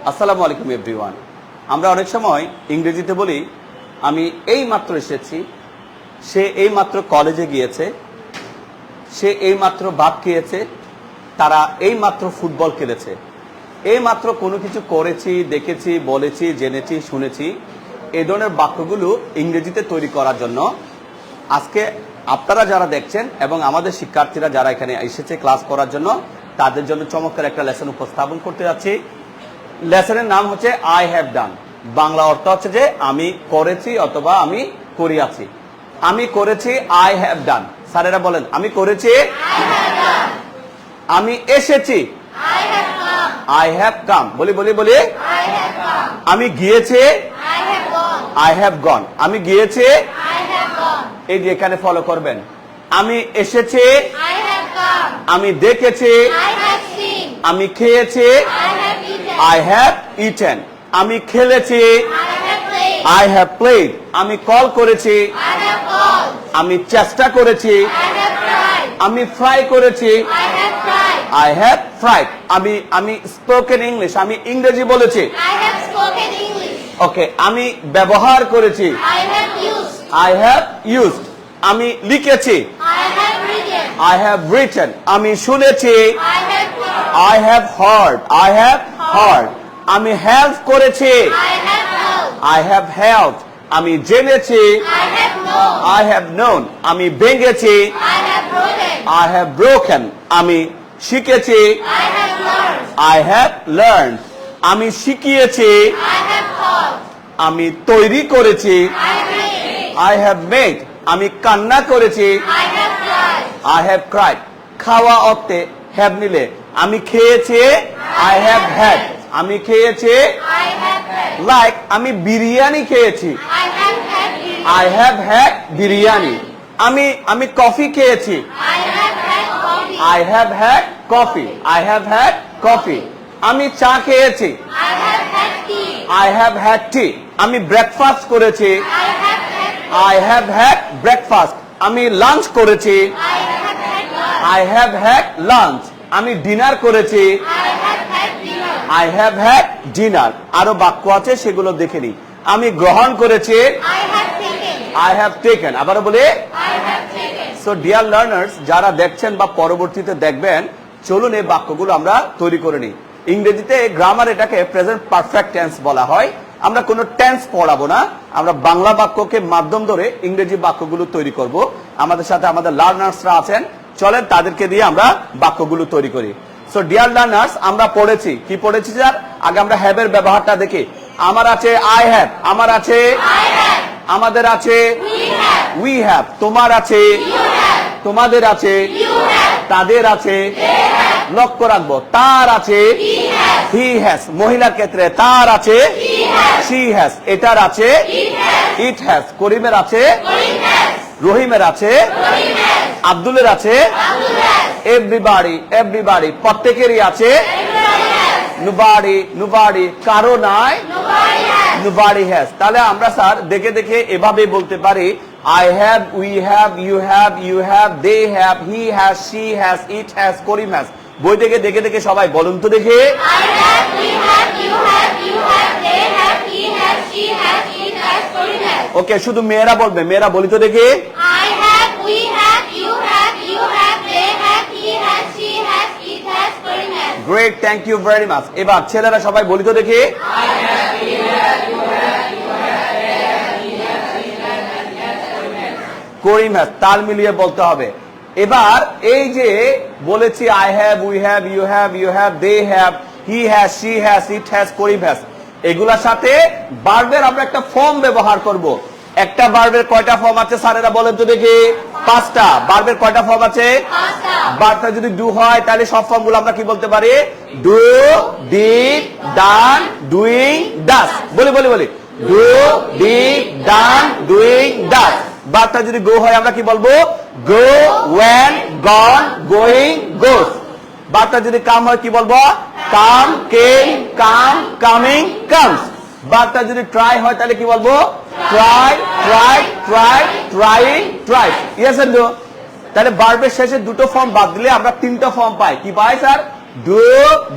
আসসালামু আলাইকুম এভরিওয়ান। আমরা অনেক সময় ইংরেজিতে বলি আমি এই মাত্র এসেছি, সে এই মাত্র কলেজে গিয়েছে, সে এই মাত্র ভাত খেয়েছে, তারা এই মাত্র ফুটবল খেলেছে, এই মাত্র কোনো কিছু করেছি, দেখেছি, বলেছি, জেনেছি, শুনেছি। এই ধরনের বাক্যগুলো ইংরেজিতে তৈরি করার জন্য আজকে আপনারা যারা দেখছেন এবং আমাদের শিক্ষার্থীরা যারা এখানে এসেছে ক্লাস করার জন্য, তাদের জন্য চমৎকার একটা লেসন উপস্থাপন করতে যাচ্ছি। লেসনের নাম হচ্ছে আই হ্যাভ ডান। বাংলা অর্থ হচ্ছে যে আমি করেছি অথবা আমি করিয়াছি। আমি করেছি, আই হ্যাভ ডান। স্যারেরা বলেন আমি করেছি, আমি এসেছি, আই হ্যাভ কাম। বলি বলি বলি আমি গিয়েছি, আই হ্যাভ গন। আমি গিয়েছি, এই যে এখানে ফলো করবেন। আমি এসেছি, আমি দেখেছি, আমি খেয়েছি, I have eaten. আমি খেলেছি, I have played. আমি কল করেছি, আমি চেষ্টা করেছি, আমি ফ্রাই করেছি, I have fried. আমি স্পোকেন ইংলিশ, আমি ইংরেজি বলেছি। ওকে, আমি ব্যবহার করেছি, I have used. আমি লিখেছি, I have written. আমি শুনেছি, I have heard. I have heard. আমি হেল্প করেছি, I have helped. আমি জেনেছি, I have known. আমি ভেঙেছি, I have broken. আমি শিখেছি, I have learned. আমি শিখিয়েছি, আমি তৈরি করেছি, I have made. আমি কান্না করেছি, I have cried. খাওয়া অর্থে have নিলে আমি খেয়েছি, I have had. আমি খেয়েছি, লাইক আমি বিরিয়ানি খেয়েছি, I have had বিরিয়ানি। আমি কফি খেয়েছি, I have had coffee. I have had coffee. আমি চা খেয়েছি, I have had tea. আমি ব্রেকফাস্ট করেছি, I have had breakfast. আমি লাঞ্চ করেছি, I have had lunch. আমি ডিনার করেছি, I have had dinner. আরো বাক্য আছে, সেগুলো দেখে নিই। আমি গ্রহণ করেছি, I have taken. আবারও বলি, সো ডিয়ার লার্নার্স, যারা দেখছেন বা পরবর্তীতে দেখবেন, চলুন এই বাক্যগুলো আমরা তৈরি করে নিই। ইংরেজিতে গ্রামার এটাকে প্রেজেন্ট পারফেক্ট টেন্স বলা হয়। আমরা কোনো টেন্স পড়াবো না, আমরা বাংলা বাক্যকে মাধ্যম ধরে ইংরেজি বাক্যগুলো তৈরি করব। আমাদের সাথে আমাদের লার্নার্সরা আছেন, চলেন তাদেরকে দিয়ে আমরা বাক্যগুলো তৈরি করি। সো ডিয়ার লার্নার্স, আমরা পড়েছি, কি পড়েছি স্যার? আগে আমরা হ্যাভ এর ব্যবহারটা দেখি। আমার আছে আই হ্যাভ, আমার আছে, আমাদের আছে উই হ্যাভ, তোমার আছে, তোমাদের আছে, তাদের আছে, লক্ষ্য রাখবো, তার আছে, হি হ্যাজ। মহিলার ক্ষেত্রে তার আছে, শি হ্যাজ। এটার আছে, ইট হ্যাজ। করিমের আছে, রহিমের আছে, আব্দুলের আছে, এভরিবডি, এভরিবডি, প্রত্যেকেরই আছে, নোবডি, নোবডি, কারো নাই, নোবডি হ্যাজ। তাহলে আমরা স্যার দেখে দেখে এভাবে বলতে পারি, I have, we have, you have, they have, he has, she has, it has, Karim has। বই থেকে দেখে দেখে সবাই বলুন তো দেখে। I have, we have, you have, they have, he has, she has, it has, Karim has। ওকে, শুধু মেয়েরা বলবে, মেয়েরা বলি তো দেখে। I have, we have, you have, they have, he has, she has, it has, Karim has। Great, thank you very much. এবার ছেলেরা সবাই বলি তো দেখে। I have, we have, you have, they have, he has, it has, Karim has। Karim has, তাল মিলিয়ে বলতে হবে। এবার এই যে বলেছি I have, we have, you have, they have, he has, she has, it has, Karim has, এগুলার সাথে ভার্বের আমরা একটা ফর্ম ব্যবহার করব। একটা ভার্বের কয়টা ফর্ম আছে স্যারেরা বলেন তো দেখি? 5টা। ভার্বের কয়টা ফর্ম আছে? 5টা। ভার্বটা যদি ডু হয় তাহলে সব ফর্মগুলো আমরা কি বলতে পারি? ডু, ডিড, ডান, ডুইং, ডাস। বলি বলি বলি, ডু, ডিড, ডান, ডুইং, ডাস। ভার্বটা যদি গো হয় আমরা কি বলবো? গো, ওয়েন, গন, গোয়িং, গোস। ভার্বটা যদি কাম হয় কি বলবো? কাম, কেম, কাম, কামিং, কামস। ভার্বটা যদি ট্রাই হয় তাহলে কি বলবো? Try, try, try, trying, tries. Yes and no. তাহলে ভার্বের শেষে দুটো ফর্ম বাদ দিলে আমরা 3টা ফর্ম পাই। কি পাই স্যার? ডু,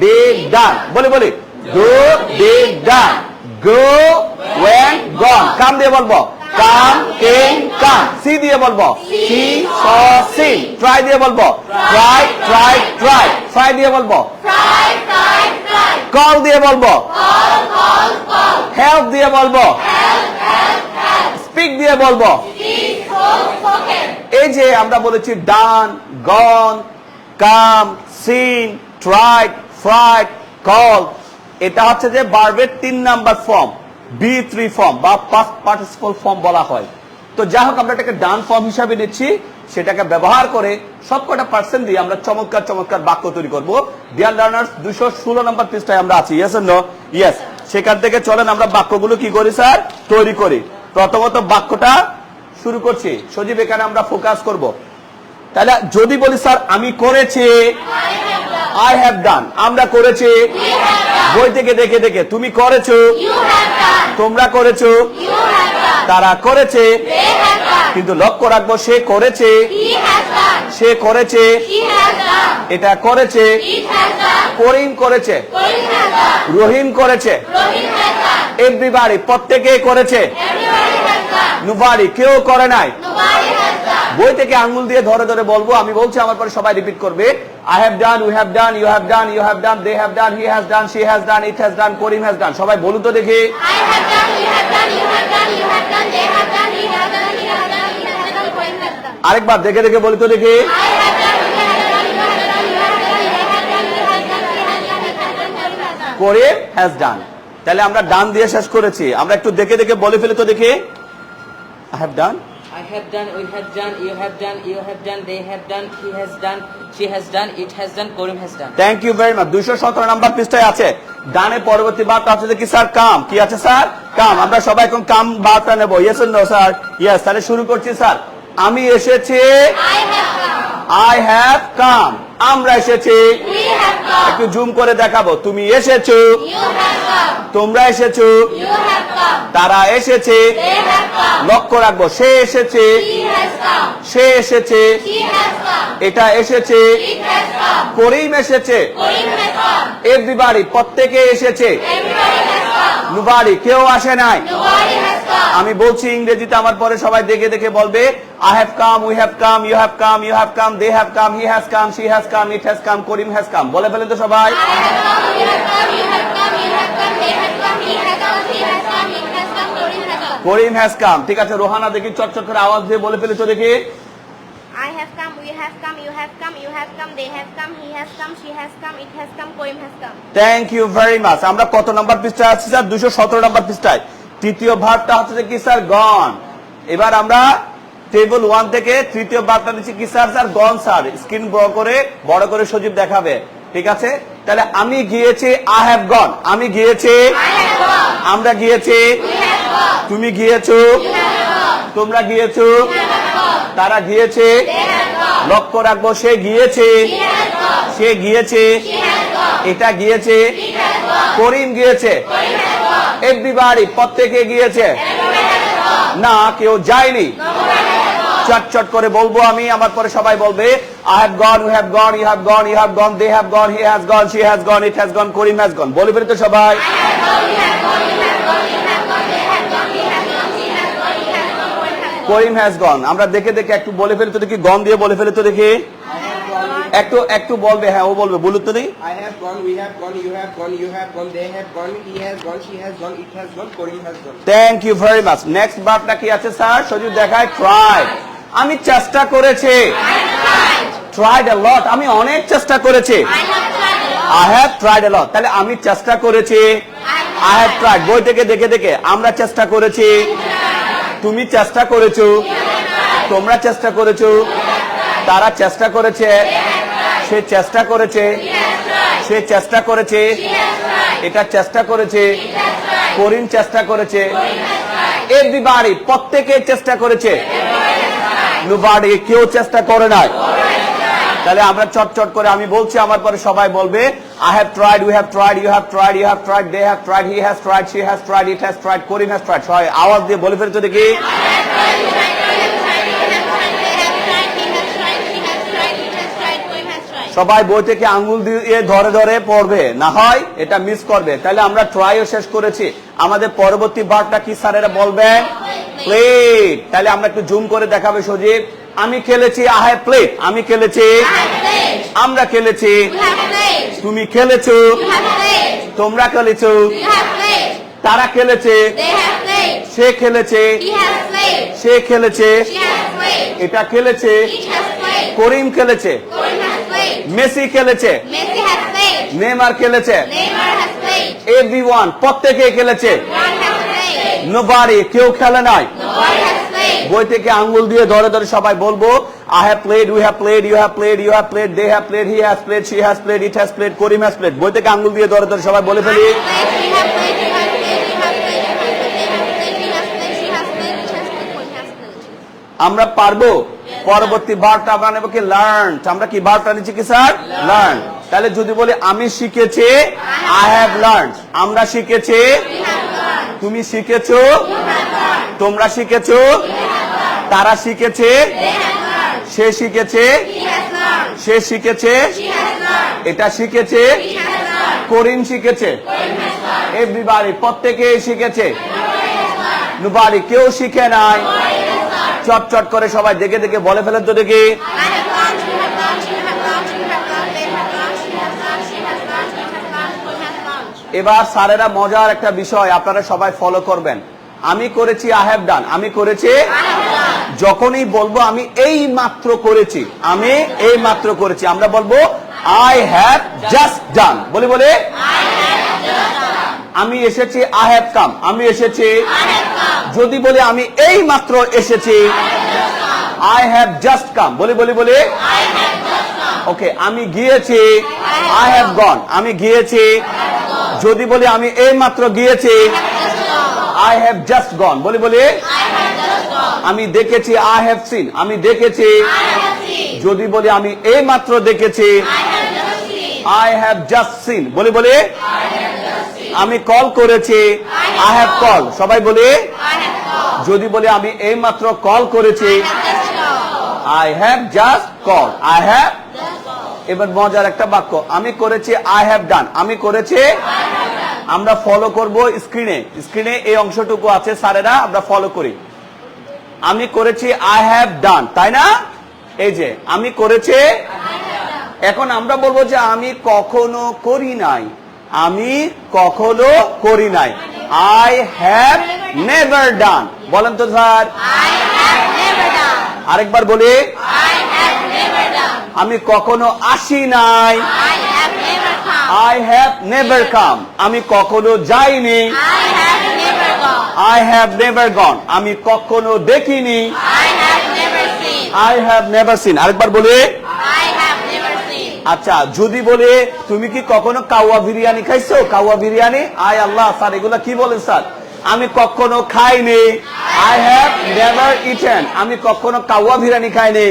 ডিড, ডান। বলি বলি, Do, did, done. Go, went, gone. Come দিয়ে বলবো come, came, come. See দিয়ে বলবো see, saw, seen. Try দিয়ে বলবো try, tried, tried. Fry দিয়ে বলবো Fry, fried, fried. call দিয়ে বলবো Call, call, call. help দিয়ে বলবো Help, help, help. speak দিয়ে বলবো Speak, spoke, spoken. এই যে আমরা বলেছি done, gone, come, seen, tried, fried, called. এটা হচ্ছে যে ভার্বের 3 নাম্বার ফর্ম B3 ফর্ম বা পাস্ট পার্টিসিপল ফর্ম বলা হয়। তো যাই হোক আমরা এটাকে ডান ফর্ম হিসাবে নিচ্ছি, সেটাকে ব্যবহার করে সবকটা পার্সেন্ট দিয়ে আমরা চমৎকার চমৎকার বাক্য তৈরি করব। ডিয়ার লার্নার্স 216 নম্বর পৃষ্ঠায় আমরা আছি, ইয়েস এন্ড নো? ইয়েস। সেখান থেকে চলেন আমরা বাক্যগুলো কি করি স্যার, তৈরি করি। প্রথমত বাক্যটা শুরু করছি, সজীব এখানে আমরা ফোকাস করব। তাহলে যদি বলি স্যার আমি করেছি, আই হ্যাভ ডান, আমরা করেছি, বই থেকে দেখে দেখে, তুমি করেছো, You have done. তোমরা করেছো, You have done. তারা করেছে, They have done. কিন্তু লক্ষ্য রাখবো সে করেছে, He has done. সে করেছে, She has done. এটা করেছে, It has done. করিম করেছে, Corinne has done. রহিম করেছে, Rohit has done. এভরিবডি প্রত্যেকেই করেছে, Everybody has done. নোবডি কেউ করে নাই। Nobody has done. বই থেকে আঙ্গুল দিয়ে ধরে ধরে বলবো, আমি বলছি আমার পরে সবাই রিপিট করবে। I have done, we have done, you have done, you have done, they have done, he has done, she has done, it has done, Karim has done. সবাই বলুন তো দেখি। I have done, we have done, you have done, you have done, they have done, he has done, he has done, he has done, Corinne has done. আরেকবার দেখে দেখে বলি তো দেখি। I have done, we have done, you have done, you have done, they have done, he has done, he has done, it has done, Corinne has done. Karim has ডান। তাহলে আমরা ডান দিয়ে শেষ করেছি, আমরা একটু দেখে দেখে বলে ফেলি তো দেখি। I have done, I have done, we have done, you have done, you have done, they have done, he has done, she has done, it has done, Corim has done. Thank you very much. 217 number পৃষ্ঠায় আছে ডানে পরবর্তী বার্তা আছে যে কি sir, কাম। কি আছে স্যার, কাম। আমরা সবাই এখন কাম বার্তা নেব, yes and no sir? Yes. তাহলে শুরু করছি স্যার। আমি এসেছি, I have come. I have come. আমরা এসেছি, We have come. একটু জুম করে দেখাবো। তুমি এসেছো, You have come. তোমরা এসেছো, You have come. তারা এসেছে, They have come. লক্ষ্য রাখবো সে এসেছে, He has come. সে এসেছে, She has come. এটা এসেছে, It has come. করিম এসেছে, Corinne has come. এভরিবডি প্রত্যেকে এসেছে, Everybody has come. নোবডি কেউ আসে নাই। Nobody has come. আমি বলছি ইংরেজিতে, আমার পরে সবাই দেখে দেখে বলবে I have come, we have come, you have come, you have come, they have come, he has come, she has come, it has come, Karim has come. বলে ফেলেন তো সবাই। I have come, we have come, you have come, you have come, they have come, he has come, she has come, it has come, Corinne has come. Karim has come. ঠিক আছে, রোহানা দেখি চটচট করে আওয়াজ দিয়ে বলে ফেলেছো দেখি। I have come, we have come, you have come, you have come, they have come, he has come, she has come, it has come, Corim has come. Thank you very much. আমরা কত number পৃষ্ঠায় আছি sir? 217 number পৃষ্ঠায়। তৃতীয় ভার্বটা হচ্ছে যে কি sir, গন। এবার আমরা টেবিল 1 থেকে তৃতীয় ভার্বটা নিচ্ছি কি স্যার? স্যার গন স্যার। স্ক্রিন বড় করে সজীব দেখাবে, ঠিক আছে? তাহলে আমি গিয়েছি, আই হ্যাভ গন। আমি গিয়েছি, I have come. আমরা গিয়েছি, We have come. তুমি গিয়েছো, You have come. তোমরা গিয়েছো, You have come. তারা গিয়েছে, They have come. লক্ষ্য রাখবো সে গিয়েছে, He has come. সে গিয়েছে, She has come. এটা গিয়েছে, It has come. করিম গিয়েছে, Corinne has come. এভরিবডি প্রত্যেকে গিয়েছে, Everybody has come. না কেউ যায়নি। Nobody has come. চটচট করে বলবো আমি, আমার পরে সবাই বলবে I have gone, we have gone, you have gone, you have gone, they have gone, he has gone, she has gone, it has gone, Karim has gone. বলে ফেলি তো সবাই। I have gone, we have gone, you have gone, you have gone, they have gone, he has gone, she has gone, it has gone, Corinne has gone. Karim has গন। আমরা দেখে দেখে একটু বলে ফেলি তো দেখি, গন দিয়ে বলে ফেলি তো দেখি। একটু একটু বলবে, হ্যাঁ ও বলবে, বলুন তো দেখি। I have gone, we have gone, you have gone, you have gone, they have gone, he has gone, she has gone, it has gone, Corinne has gone. Thank you very much. Next ভার্বটা কি আছে sir? সজীব দেখায় try. আমি চেষ্টা করেছি, I have tried. Tried a lot. আমি অনেক চেষ্টা করেছি, I have tried a lot. I have tried a lot. তাহলে আমি চেষ্টা করেছি, আই হ্যাভ ট্রাইড। বই থেকে দেখে দেখে, আমরা চেষ্টা করেছি, তুমি চেষ্টা করেছো, তোমরা চেষ্টা করেছো, তারা চেষ্টা করেছে, সে চেষ্টা করেছে, সে চেষ্টা করেছে, এটা চেষ্টা করেছে, করিম চেষ্টা করেছে, এভরিবডি প্রত্যেকে চেষ্টা করেছে, নোবডি কেউ চেষ্টা করে নাই। তাহলে আমরা চটচট করে আমি বলছি, আমার পরে সবাই বলবে I have tried, we have tried, you have tried, you have tried, they have tried, he has tried, she has tried, it has tried, Karim has tried. সবাই আওয়াজ দিয়ে বলে ফেলছো দেখি। I have tried, you have tried, you have tried, they have tried, he has tried, she has tried, it has tried, Corinne has tried. সবাই বই থেকে আঙ্গুল দিয়ে ধরে ধরে পড়বে, না হয় এটা মিস করবে। তাহলে আমরা ট্রাইও শেষ করেছি। আমাদের পরবর্তী ভার্বটা কি স্যারেরা বলবেন? প্লেড। তাহলে আমরা একটু জুম করে দেখাবে সজীব। আমি খেলেছি, আই হ্যাভ প্লেড। আমি খেলেছি, আমরা খেলেছি, তুমি খেলেছো, তোমরা খেলেছো, তারা খেলেছে, সে খেলেছে, সে খেলেছে, এটা খেলেছে, করিম খেলেছে, মেসি খেলেছে, নেইমার খেলেছে, এভরিওয়ান প্রত্যেকে খেলেছে, নোবডি কেউ খেলে নাই। বই থেকে আঙ্গুল দিয়ে ধরে ধরে সবাই বলবো I have played, we have played, you have played, you have played, they have played, he has played, she has played, it has played, Karim has played. বই থেকে আঙ্গুল দিয়ে ধরে ধরে সবাই বলে ফেলি। আমরা পারবো। পরবর্তী ভার্বটা আমরা নেব কি? লার্ন। আমরা কি ভার্বটা নিচ্ছি কি স্যার? লার্ন। তাহলে যদি বলি আমি শিখেছি, আই হ্যাভ লার্ন। আমরা শিখেছি, তুমি শিখেছো, তোমরা শিখেছো, তারা শিখেছে, সে শিখেছে, সে শিখেছে, এটা শিখেছে, করিম শিখেছে, এভরিবডি প্রত্যেকে শিখেছে, নোবডি কেউ শিখে নাই। চটচট করে সবাই দেখে দেখে বলে ফেলেন তো দেখি। এবার স্যারেরা মজার একটা বিষয় আপনারা সবাই ফলো করবেন। আমি করেছি, আই হ্যাভ ডান। আমি করেছি, যখনই বলবো আমি এই মাত্র করেছি, আমি এই মাত্র করেছি, আমরা বলবো আই হ্যাভ জাস্ট ডান। বলি বলে আমি এসেছি, আই হ্যাভ কাম। আমি এসেছি। যদি বলি আমি এই মাত্র এসেছি, আই হ্যাভ জাস্ট কাম। বলি বলি বলি ওকে। আমি গিয়েছি, আই হ্যাভ গন। আমি গিয়েছি। যদি বলি আমি এই মাত্র গিয়েছি, আই হ্যাভ জাস্ট গন। বলি বলি আমি দেখেছি, আই হ্যাভ সিন। আমি দেখেছি। যদি বলি আমি এই মাত্র দেখেছি, আই হ্যাভ জাস্ট সিন। বলি বলি আমি কল করেছি, আই হ্যাভ কল। সবাই বলি যদি বলি আমি এই মাত্র কল করেছি, I have just call. I have. এবার মজার একটা বাক্য, আমি করেছি, আই হ্যাভ ডান। আমি করেছি, আমরা ফলো করব স্ক্রিনে। স্ক্রিনে এই অংশটুকু আছে স্যারেরা, আমরা ফলো করি। আমি করেছি, আই হ্যাভ ডান, তাই না? এই যে আমি করেছি। এখন আমরা বলবো যে আমি কখনো করি নাই। আমি কখনো করি নাই। I have never done. বলেন তো স্যার। আরেকবার বলি, আমি কখনো আসি নাই। I have never come. আমি কখনো যাইনি। I have never gone. আমি কখনো দেখিনি। I have never seen. আরেকবার বলি। আচ্ছা, যদি বলে তুমি কি কখনো কাওয়া বিরিয়ানি খাইছো? কাওয়া বিরিয়ানি। আয় আল্লাহ স্যার, এগুলা কি বলেন স্যার? আমি কখনো খাইনি। I have never eaten. আমি কখনো কাওয়া বিরিয়ানি খাইনি।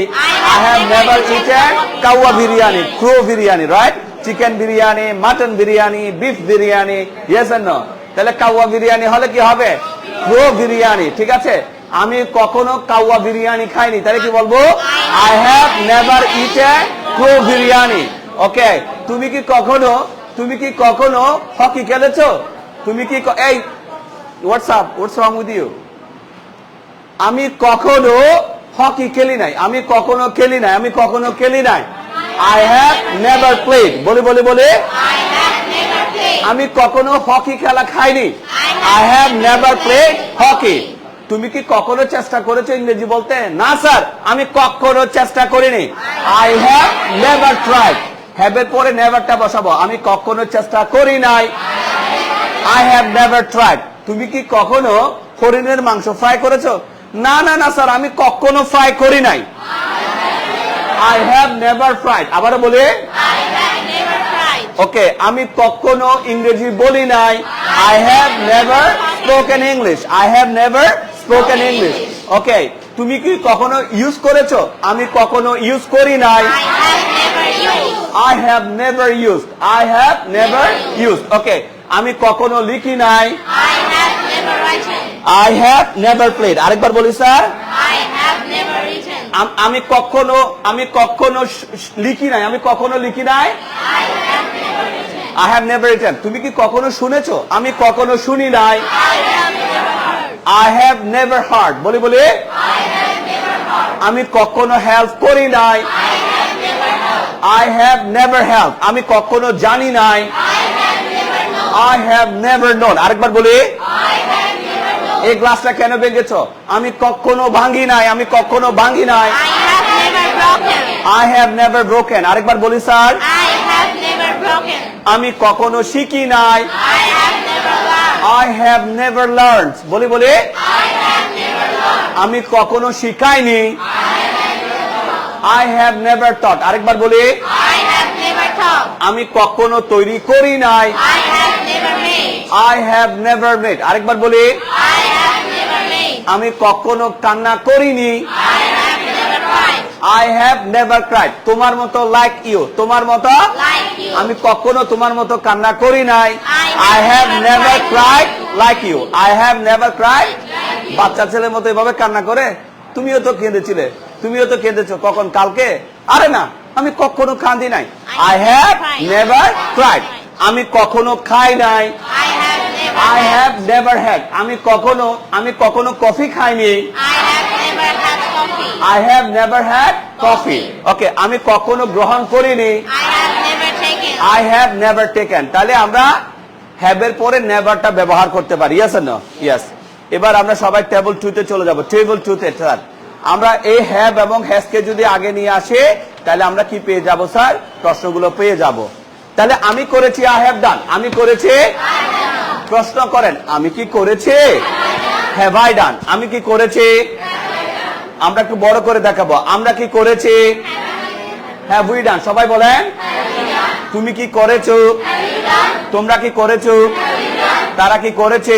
I have never eaten kawa biryani. Crow biryani, right? Chicken biryani, mutton biryani, beef biryani. Yes and no? তাহলে কাওয়া বিরিয়ানি হলে কি হবে? ক্রো বিরিয়ানি। ঠিক আছে, আমি কখনো কাওয়া বিরিয়ানি খাইনি, তাহলে কি বলবো? I have never eaten crow biryani. ওকে। তুমি কি কখনো হকি খেলেছো? তুমি কি এই হোয়াটস রং উইথ ইউ? আমি কখনো হকি খেলি নাই। আমি কখনো খেলি নাই। আমি কখনো খেলি নাই। I have never played. বলি বলি বলি আমি কখনো হকি খেলা খাইনি। I have never played hockey. তুমি কি কখনো চেষ্টা করেছো ইংরেজি বলতে? না স্যার, আমি কখনো চেষ্টা করিনি। I have never tried. Have এর পরে নেভারটা বসাবো। আমি কখনো চেষ্টা করি নাই। I have never tried. তুমি কি কখনো হরিণের মাংস ফ্রাই করেছো? না না না স্যার, আমি কখনো ফ্রাই করি নাই। I have never fried. আবারও বলি ওকে। আমি কখনো ইংরেজি বলি নাই। I have never spoken English. I have never spoken English. Okay. তুমি কি কখনো ইউজ করেছো? আমি কখনো ইউজ করি নাই। I have never used. I have never used. Okay. আমি কখনো লিখি নাই। I have never played. আরেকবার বলি স্যার। আমি কখনো লিখি নাই, আমি কখনো লিখি নাই। I have never written. তুমি কি কখনো শুনেছো? আমি কখনো শুনি নাই। I have never heard. বলি বলি, আমি কখনো হেল্প করি নাই। I have never helped. আমি কখনো জানি নাই। I have never known. আরেকবার বলি, এই গ্লাসটা কেন ভেঙেছো? আমি কখনো ভাঙি নাই, আমি কখনো ভাঙি নাই। I have never broken. I have never broken. আরেকবার বলি sir, I have never broken. আমি কখনো শিখি নাই। I have never learned. I have never learned. বলি বলি, I have never learned. আমি কখনো শিখাইনি। I have never taught. আরেকবার বলি, I have never taught. আমি কখনো তৈরি করি নাই। I have never made. I have never made. আরেকবার বলি, I have never made. আমি কখনো কান্না করিনি। I have never cried. I have never cried. তোমার মতো like you. তোমার মতো, Like you. আমি কখনো তোমার মতো কান্না করি নাই। I I have have never never cried cried like you. I have never cried. বাচ্চা ছেলের মতো এভাবে কান্না করে? তুমিও তো কেঁদেছিলে, তুমিও তো কেঁদেছো। কখন? কালকে? আরে না, আমি কখনো কাঁদি নাই। I have never cried. আমি কখনো খাই নাই। I have never I had. have never had. আমি কখনো কফি খাইনি। I have never had coffee. I have never had coffee. ওকে, আমি কখনো গ্রহণ করিনি। I have never taken. I have never taken. তাহলে আমরা have এর পরে neverটা ব্যবহার করতে পারি। Yes or no? Yes. এবার আমরা সবাই টেবল 2 তে চলে যাব। টেবল 2 তে স্যার আমরা এই have এবং has কে যদি আগে নিয়ে আসে তাহলে আমরা কি পেয়ে যাব স্যার? প্রশ্নগুলো পেয়ে যাব। তাহলে আমি করেছি I have done. আমি করেছি। প্রশ্ন করেন, আমি কি করেছি? Have I done? আমি কি করেছি? আমরা একটু বড় করে দেখাবো, আমরা কি করেছি? Have we done? সবাই বলেন, তুমি কি করেছো? তোমরা কি করেছো? তারা কি করেছে?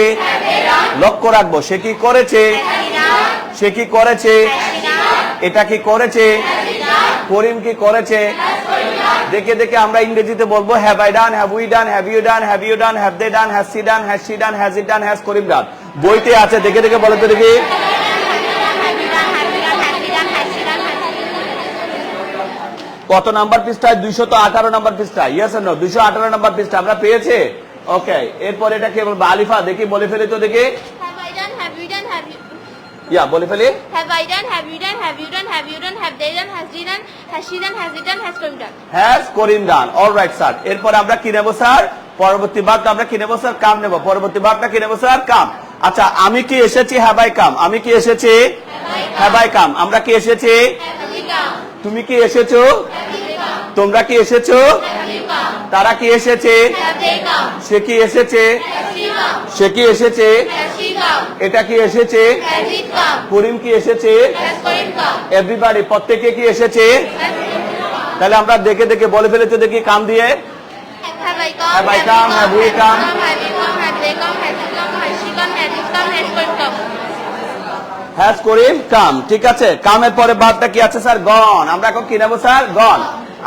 লক্ষ্য রাখবো, সে কি করেছে? সে কি করেছে? এটা কি করেছে? করিম কি করেছে? দেখে দেখে আমরা ইংরেজিতে বলবো have I done, have we done, have you done, have you done, have they done, has she done, has she done, has it done, has Karim done। বইতে আছে, দেখে দেখে বলো তো দেখি। কত নাম্বার পৃষ্ঠায়? 218 নাম্বার পৃষ্ঠায়। Yes no? 218 নাম্বার পৃষ্ঠা আমরা পেয়েছে। ওকে, এরপর এটা কে বলবো? আলিফা, দেখি বলে ফেলি তো দেখি। Have I done? Have you done? Have you? ইয়া বলে ফেলি। Have I done? Have you done? Have you done? Have you done? Have they done? Has he done? Has she done? Has it done? Has Karim done? Has Karim done. Alright sir. এরপর আমরা কি নেব sir? পরবর্তী ভাবটা আমরা কি নেব sir? কাম নেব। পরবর্তী ভাবটা কি নেব স্যার? কাম। আচ্ছা, আমি কি এসেছি? Have I come. আমি কি এসেছি? Have I come. আমরা কি এসেছি? Have we come? তুমি কি এসেছো? Have we come? তোমরা কি এসেছো? Have you come? তারা কি এসেছে? Have they come? সে কি এসেছে? Has she come? সে কি এসেছে? Has she come? এটা কি এসেছে? Has it come? করিম কি এসেছে? Has Karim come? এভরিবডি, প্রত্যেকে কি এসেছে? Has তাহলে আমরা দেখে দেখে বলে ফেলেছি দেখি কাম দিয়ে। Have I come? Have I come? Have we come? Have you come? Have they come? Has he come? Has she come? Has it come? Has Karim come? Has Karim come. ঠিক আছে, কামের পরে ভাবটা কি আছে স্যার? গন। আমরা এখন কি নেবো স্যার? গন।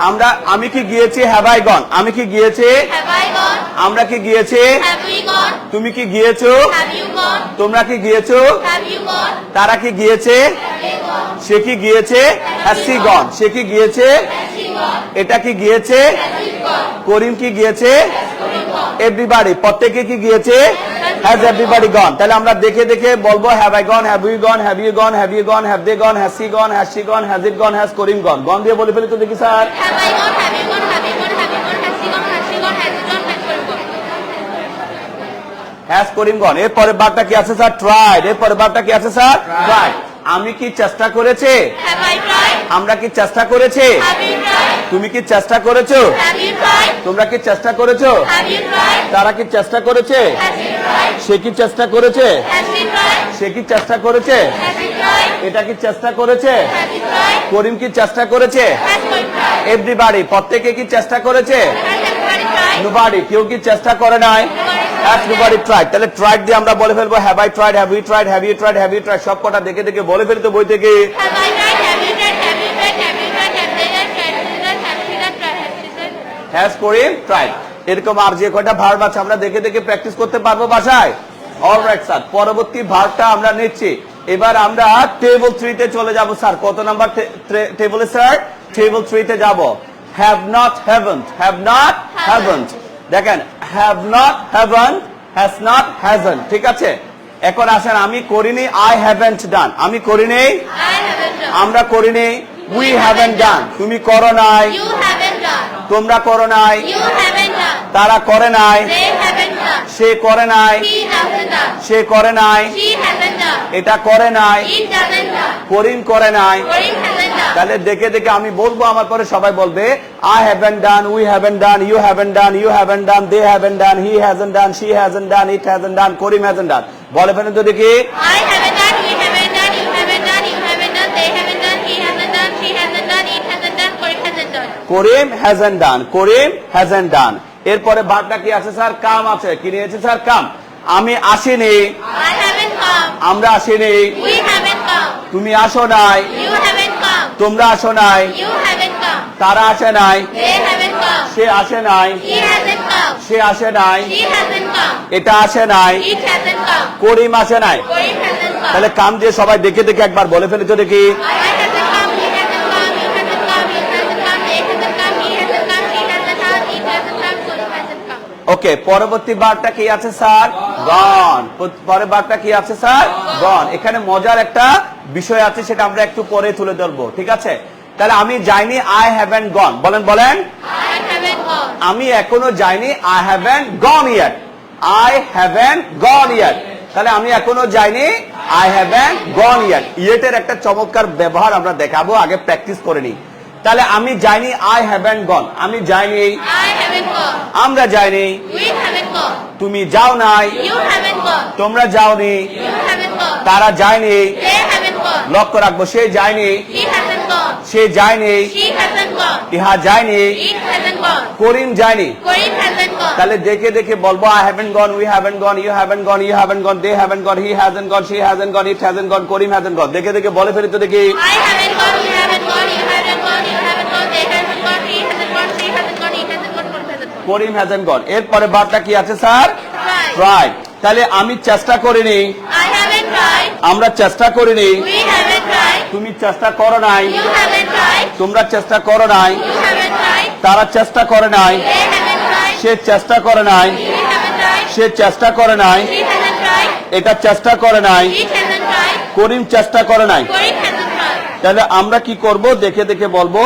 আমরা আমি কি গিয়েছি? হ্যাভ আই গন। আমি কি গিয়েছি? Have I gone? আমরা কি গিয়েছি? Have we gone? তুমি কি গিয়েছো? Have you gone? তোমরা কি গিয়েছো? Have you gone? তারা কি গিয়েছে? Have they gone? সে কি গিয়েছে? হ্যাজ সি গন। সে কি গিয়েছে? Has she gone? এটা কি গিয়েছে? Has it gone? করিম কি গিয়েছে? Has Karim gone? এভরিবডি, প্রত্যেকে কি গিয়েছে? Has everybody gone. তাহলে আমরা দেখে দেখে বলবো have I gone, have you gone, have you gone, have you gone, have they gone, has she gone, has she gone, has it gone, has Karim gone. Gone দিয়ে বলে ফেলি তো দেখি sir. Have I gone? Have you gone? Have you gone? Have you gone? Has he gone? Has she gone? Has it gone? Has Karim gone? Has Karim gone. এরপরে বারটা কি আছে sir? Tried. এরপরে বারটা কি আছে স্যার? ট্রাইড। আমি কি চেষ্টা করেছে? Have I tried? আমরা কি চেষ্টা করেছে? Have you tried? তুমি কি চেষ্টা করেছো? Have you tried? তোমরা কি চেষ্টা করেছো? Have you tried? তারা কি চেষ্টা করেছে? Has he tried? সে কি চেষ্টা করেছে? Has he tried? সে কি চেষ্টা করেছে? Has he tried? এটা কি চেষ্টা করেছে? Has he tried? করিম কি চেষ্টা করেছে? Has Karim tried? এভরিবডি, প্রত্যেকে কি চেষ্টা করেছে? Has everybody tried? নোবডি, কেউ কি চেষ্টা করে নাই? Has nobody tried. তাহলে ট্রাইড দিয়ে আমরা বলে ফেলবো have I tried, have you tried, have you tried, have you tried. সব কটা দেখে দেখে বলে ফেলতো বই থেকে। Have I tried? Have you tried? Have you tried? Have you tried? Have they tried? Has he tried? Has she tried? Has she tried? Has Karim tried. এরকম আর যে কয়টা ভার্ব আছে আমরা দেখে দেখে প্র্যাকটিস করতে পারবো বাসায়। অলরাইট স্যার, পরবর্তী ভার্বটা আমরা নিচ্ছি। এবার আমরা টেবল 3 তে চলে যাব স্যার। কত নাম্বার টেবলে স্যার? টেবল 3 তে যাব। Have not haven't, have not haven't. দেখেন have not haven't, has not hasn't, ঠিক আছে। এখন আসেন আমি করিনি, আই হ্যাভেন্ট ডান, আমি করিনি, I haven't done. আমরা করিনি, উই হ্যাভেন্ট ডান, তুমি করো নাই, You haven't done. তোমরা করো নাই, You haven't done. তারা করে নাই, They haven't done. সে করে নাই, He hasn't done. সে করে নাই, She hasn't done. এটা করে নাই, It doesn't done. করিম করে নাই। Karim hasn't done. তাহলে দেখে দেখে আমি বলবো, আমার পরে সবাই বলবে I haven't done, we haven't done, you haven't done, you haven't done, they haven't done, he hasn't done, she hasn't done, it hasn't done, Karim hasn't done. বলে ফেলেন তো দেখি। I haven't done. We haven't done. You haven't done. You haven't done. They haven't done. He hasn't done. She hasn't done. It hasn't done. Karim hasn't done. Karim hasn't done, Karim hasn't ডান। এরপরে ভাগটা কি আছে sir? কাম আছে। কি নিয়েছে sir? কাম। আমি আসিনি, I haven't come. আমরা আসিনি, We haven't come. তুমি আসো নাই, You haven't come. তোমরা আসো নাই, You haven't come. তারা আসে নাই, They haven't come. সে আসে নাই, He hasn't come. সে আসে নাই, She hasn't come. এটা আসে নাই, It hasn't come. করিম আসে নাই। Karim hasn't come. তাহলে কাম দিয়ে সবাই দেখে দেখে একবার বলে ফেলে তো দেখি। I hasn't come. He hasn't come. You hasn't come. You hasn't come. They hasn't come. He hasn't come. She hasn't come. It hasn't come. Karim hasn't come. ওকে, পরবর্তী বারটা কি আছে স্যার? গন। পরের বারটা কি আছে স্যার? গন। এখানে মজার একটা বিষয় আছে, সেটা আমরা একটু পরে তুলে ধরবো, ঠিক আছে। তাহলে আমি যাইনি, আই হ্যাভেন্ট গন। বলেন বলেন। I haven't gone. আমি এখনো যাইনি, I haven't gone yet, I haven't gone yet. তাহলে আমি এখনো যাইনি, আই হ্যাভেন্ট গন ইয়েট। ইয়েটের একটা চমৎকার ব্যবহার আমরা দেখাবো, আগে প্র্যাকটিস করে নিই। তাহলে আমি যাইনি, আই হ্যাভেন্ট গন, আমি যাইনি, I haven't gone. আমরা যাইনি, We haven't gone. তুমি যাও নাই, You haven't gone. তোমরা যাওনি, You haven't gone. তারা যায়নি। They haven't gone. লক্ষ্য রাখবো, সে যায়নি, He hasn't gone. সে যায়নি, She hasn't gone. ইহা যায়নি, It hasn't gone. করিম যায়নি। Karim hasn't gone. তাহলে দেখে দেখে বলবো I haven't gone, we haven't gone, you haven't gone, you haven't gone, they haven't gone, he hasn't gone, she hasn't gone, it hasn't gone, Karim hasn't gone. দেখে দেখে বলে ফেলি তো দেখি। I haven't gone. We haven't gone. You haven't gone. You haven't gone. They haven't gone. He hasn't gone. She hasn't gone. It hasn't gone. Karim hasn't gone. Karim hasn't গন। এরপরে বারটা কি আছে স্যার? Right. ট্রাই। তাহলে আমি চেষ্টা করিনি, I haven't tried. আমরা চেষ্টা করিনি, We haven't tried. তুমি চেষ্টা করো নাই, You haven't tried. তোমরা চেষ্টা করো নাই, You haven't tried. তারা চেষ্টা করে নাই, They haven't tried. সে চেষ্টা করে নাই, We haven't tried. সে চেষ্টা করে নাই, She hasn't tried. এটা চেষ্টা করে নাই, It hasn't tried. করিম চেষ্টা করে নাই। Karim hasn't tried. তাহলে আমরা কি করব? দেখে দেখে বলবো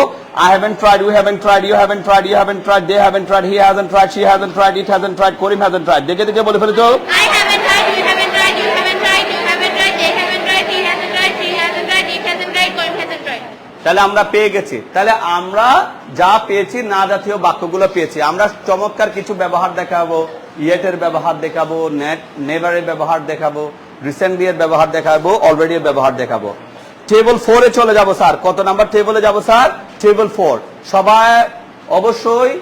I haven't tried, we haven't tried, you haven't tried, you haven't tried, they haven't tried, he hasn't tried, she hasn't tried, it hasn't tried, Karim hasn't tried. দেখে দেখে বলে ফেলে তো। I haven't tried. We haven't tried. You haven't tried. You haven't tried. They haven't tried. He hasn't tried. She hasn't tried. It hasn't tried. Karim hasn't tried. তাহলে আমরা পেয়ে গেছি। তাহলে আমরা যা পেয়েছি, না জাতীয় বাক্যগুলো পেয়েছি। আমরা চমৎকার কিছু ব্যবহার দেখাবো, ইয়েটের ব্যবহার দেখাবো, নেভারের ব্যবহার দেখাবো, রিসেন্টলি এর ব্যবহার দেখাবো, অলরেডি এর ব্যবহার দেখাবো। টেবল 4 এ চলে যাব স্যার। কত নাম্বার টেবলে যাব স্যার? টেবল 4। সবাই অবশ্যই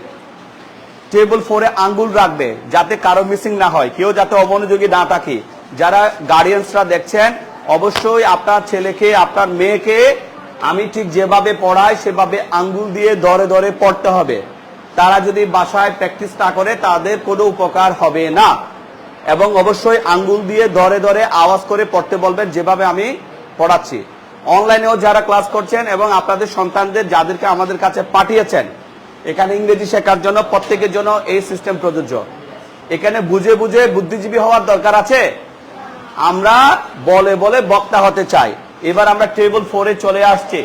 টেবল 4 এ আঙ্গুল রাখবে, যাতে কারো মিসিং না হয়, কেউ যাতে অমনোযোগী না থাকে। যারা গার্ডিয়ানসরা দেখছেন, অবশ্যই আপনার ছেলেকে, আপনার মেয়েকে আমি ঠিক যেভাবে পড়াই সেভাবে আঙ্গুল দিয়ে ধরে ধরে পড়তে হবে। তারা যদি বাসায় প্র্যাকটিস না করে, তাদের কোনো উপকার হবে না। এবং অবশ্যই আঙ্গুল দিয়ে ধরে ধরে আওয়াজ করে পড়তে বলবেন, যেভাবে আমি পড়াচ্ছি। অনলাইনেও যারা ক্লাস করছেন এবং আপনাদের সন্তানদের যাদেরকে আমাদের কাছে পাঠিয়েছেন এখানে ইংরেজি শেখার জন্য, প্রত্যেকের জন্য এই সিস্টেম প্রযোজ্য। এখানে বুঝে বুঝে বুদ্ধিজীবী হওয়ার দরকার আছে। আমরা বলে বলে বক্তা হতে চাই। এবার আমরা টেবল 4 এ চলে আসছি।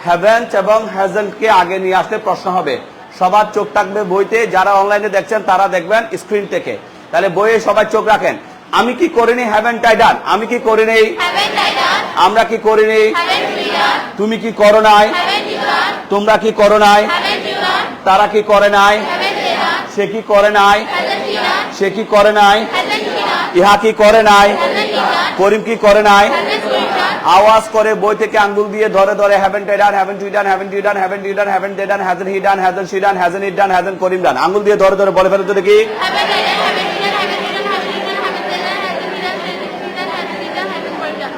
হ্যাভেন্ট এবং হ্যাজন্ট কে আগে নিয়ে আসলে প্রশ্ন হবে। সবার চোখ থাকবে বইতে, যারা অনলাইনে দেখছেন তারা দেখবেন স্ক্রিন থেকে। তাহলে বইয়ে সবাই চোখ রাখেন। আমি কি করিনি? হ্যাভেন্ট আই ডান। আমি কি করিনি? Haven't I done? আমরা কি করিনি? Haven't we done? তুমি কি করো নাই? Haven't you done? তোমরা কি করো নাই? Haven't you done? তারা কি করে নাই? Haven't they done? সে কি করে নাই? Hasn't he done? সে কি করে নাই? Hasn't he done? ইহা কি করে নাই? Hasn't he done? করিম কি করে নাই? Hasn't we done? আওয়াজ করে বই থেকে আঙ্গুল দিয়ে ধরে ধরে haven't I done, haven't you done, haven't you done, haven't you done, haven't they done, hasn't he done, hasn't she done, hasn't it done, hasn't Karim done. আঙ্গুল দিয়ে ধরে ধরে বলে ফেলে তো দেখি। Haven't I done? Haven't you done? Haven't you done? Haven't you done? Haven't they done? Hasn't he done? Hasn't he done? Hasn't he done? Haven't we done?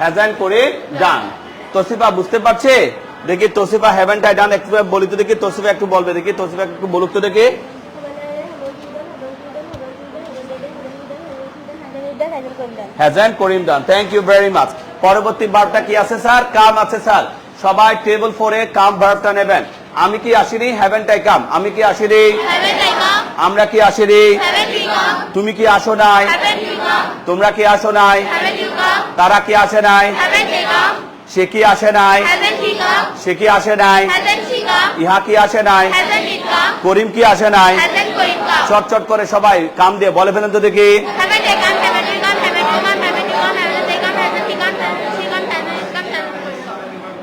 Hasn't করে ডান। তোসিফা বুঝতে পারছে? দেখি তোসিফা হ্যাভেন্ট আই ডান একটু বলি তো দেখি। তোসিফা একটু বলবে দেখি। তোসিফা একটু বলুক তো দেখি। Hasn't Karim done. Thank you very much. পরবর্তী ভার্বটা কি আছে স্যার? কাম আছে স্যার। সবাই টেবিল 4 এ কাম ভার্বটা নেবেন। আমি কি আসিনি? Haven't I come. আমি কি আসিনি? Haven't I come? আমরা কি আসিনি? Haven't we come? তুমি কি আসো নাই? Haven't you come? তোমরা কি আসো নাই? Haven't you come? তারা কি আসে নাই? Haven't they come? সে কি আসে নাই? Hasn't he come? সে কি আসে নাই? Hasn't she come? ইহা কি আসে নাই? Hasn't it come? করিম কি আসে নাই? Hasn't Karim come? চটচট করে সবাই কাম দিয়ে বলে ফেলেন তো দেখি। Haven't they come? Haven't you come? Haven't you come? Haven't you come? Haven't they come? Hasn't he come? Hasn't she come? Hasn't it come? Hasn't Karim come?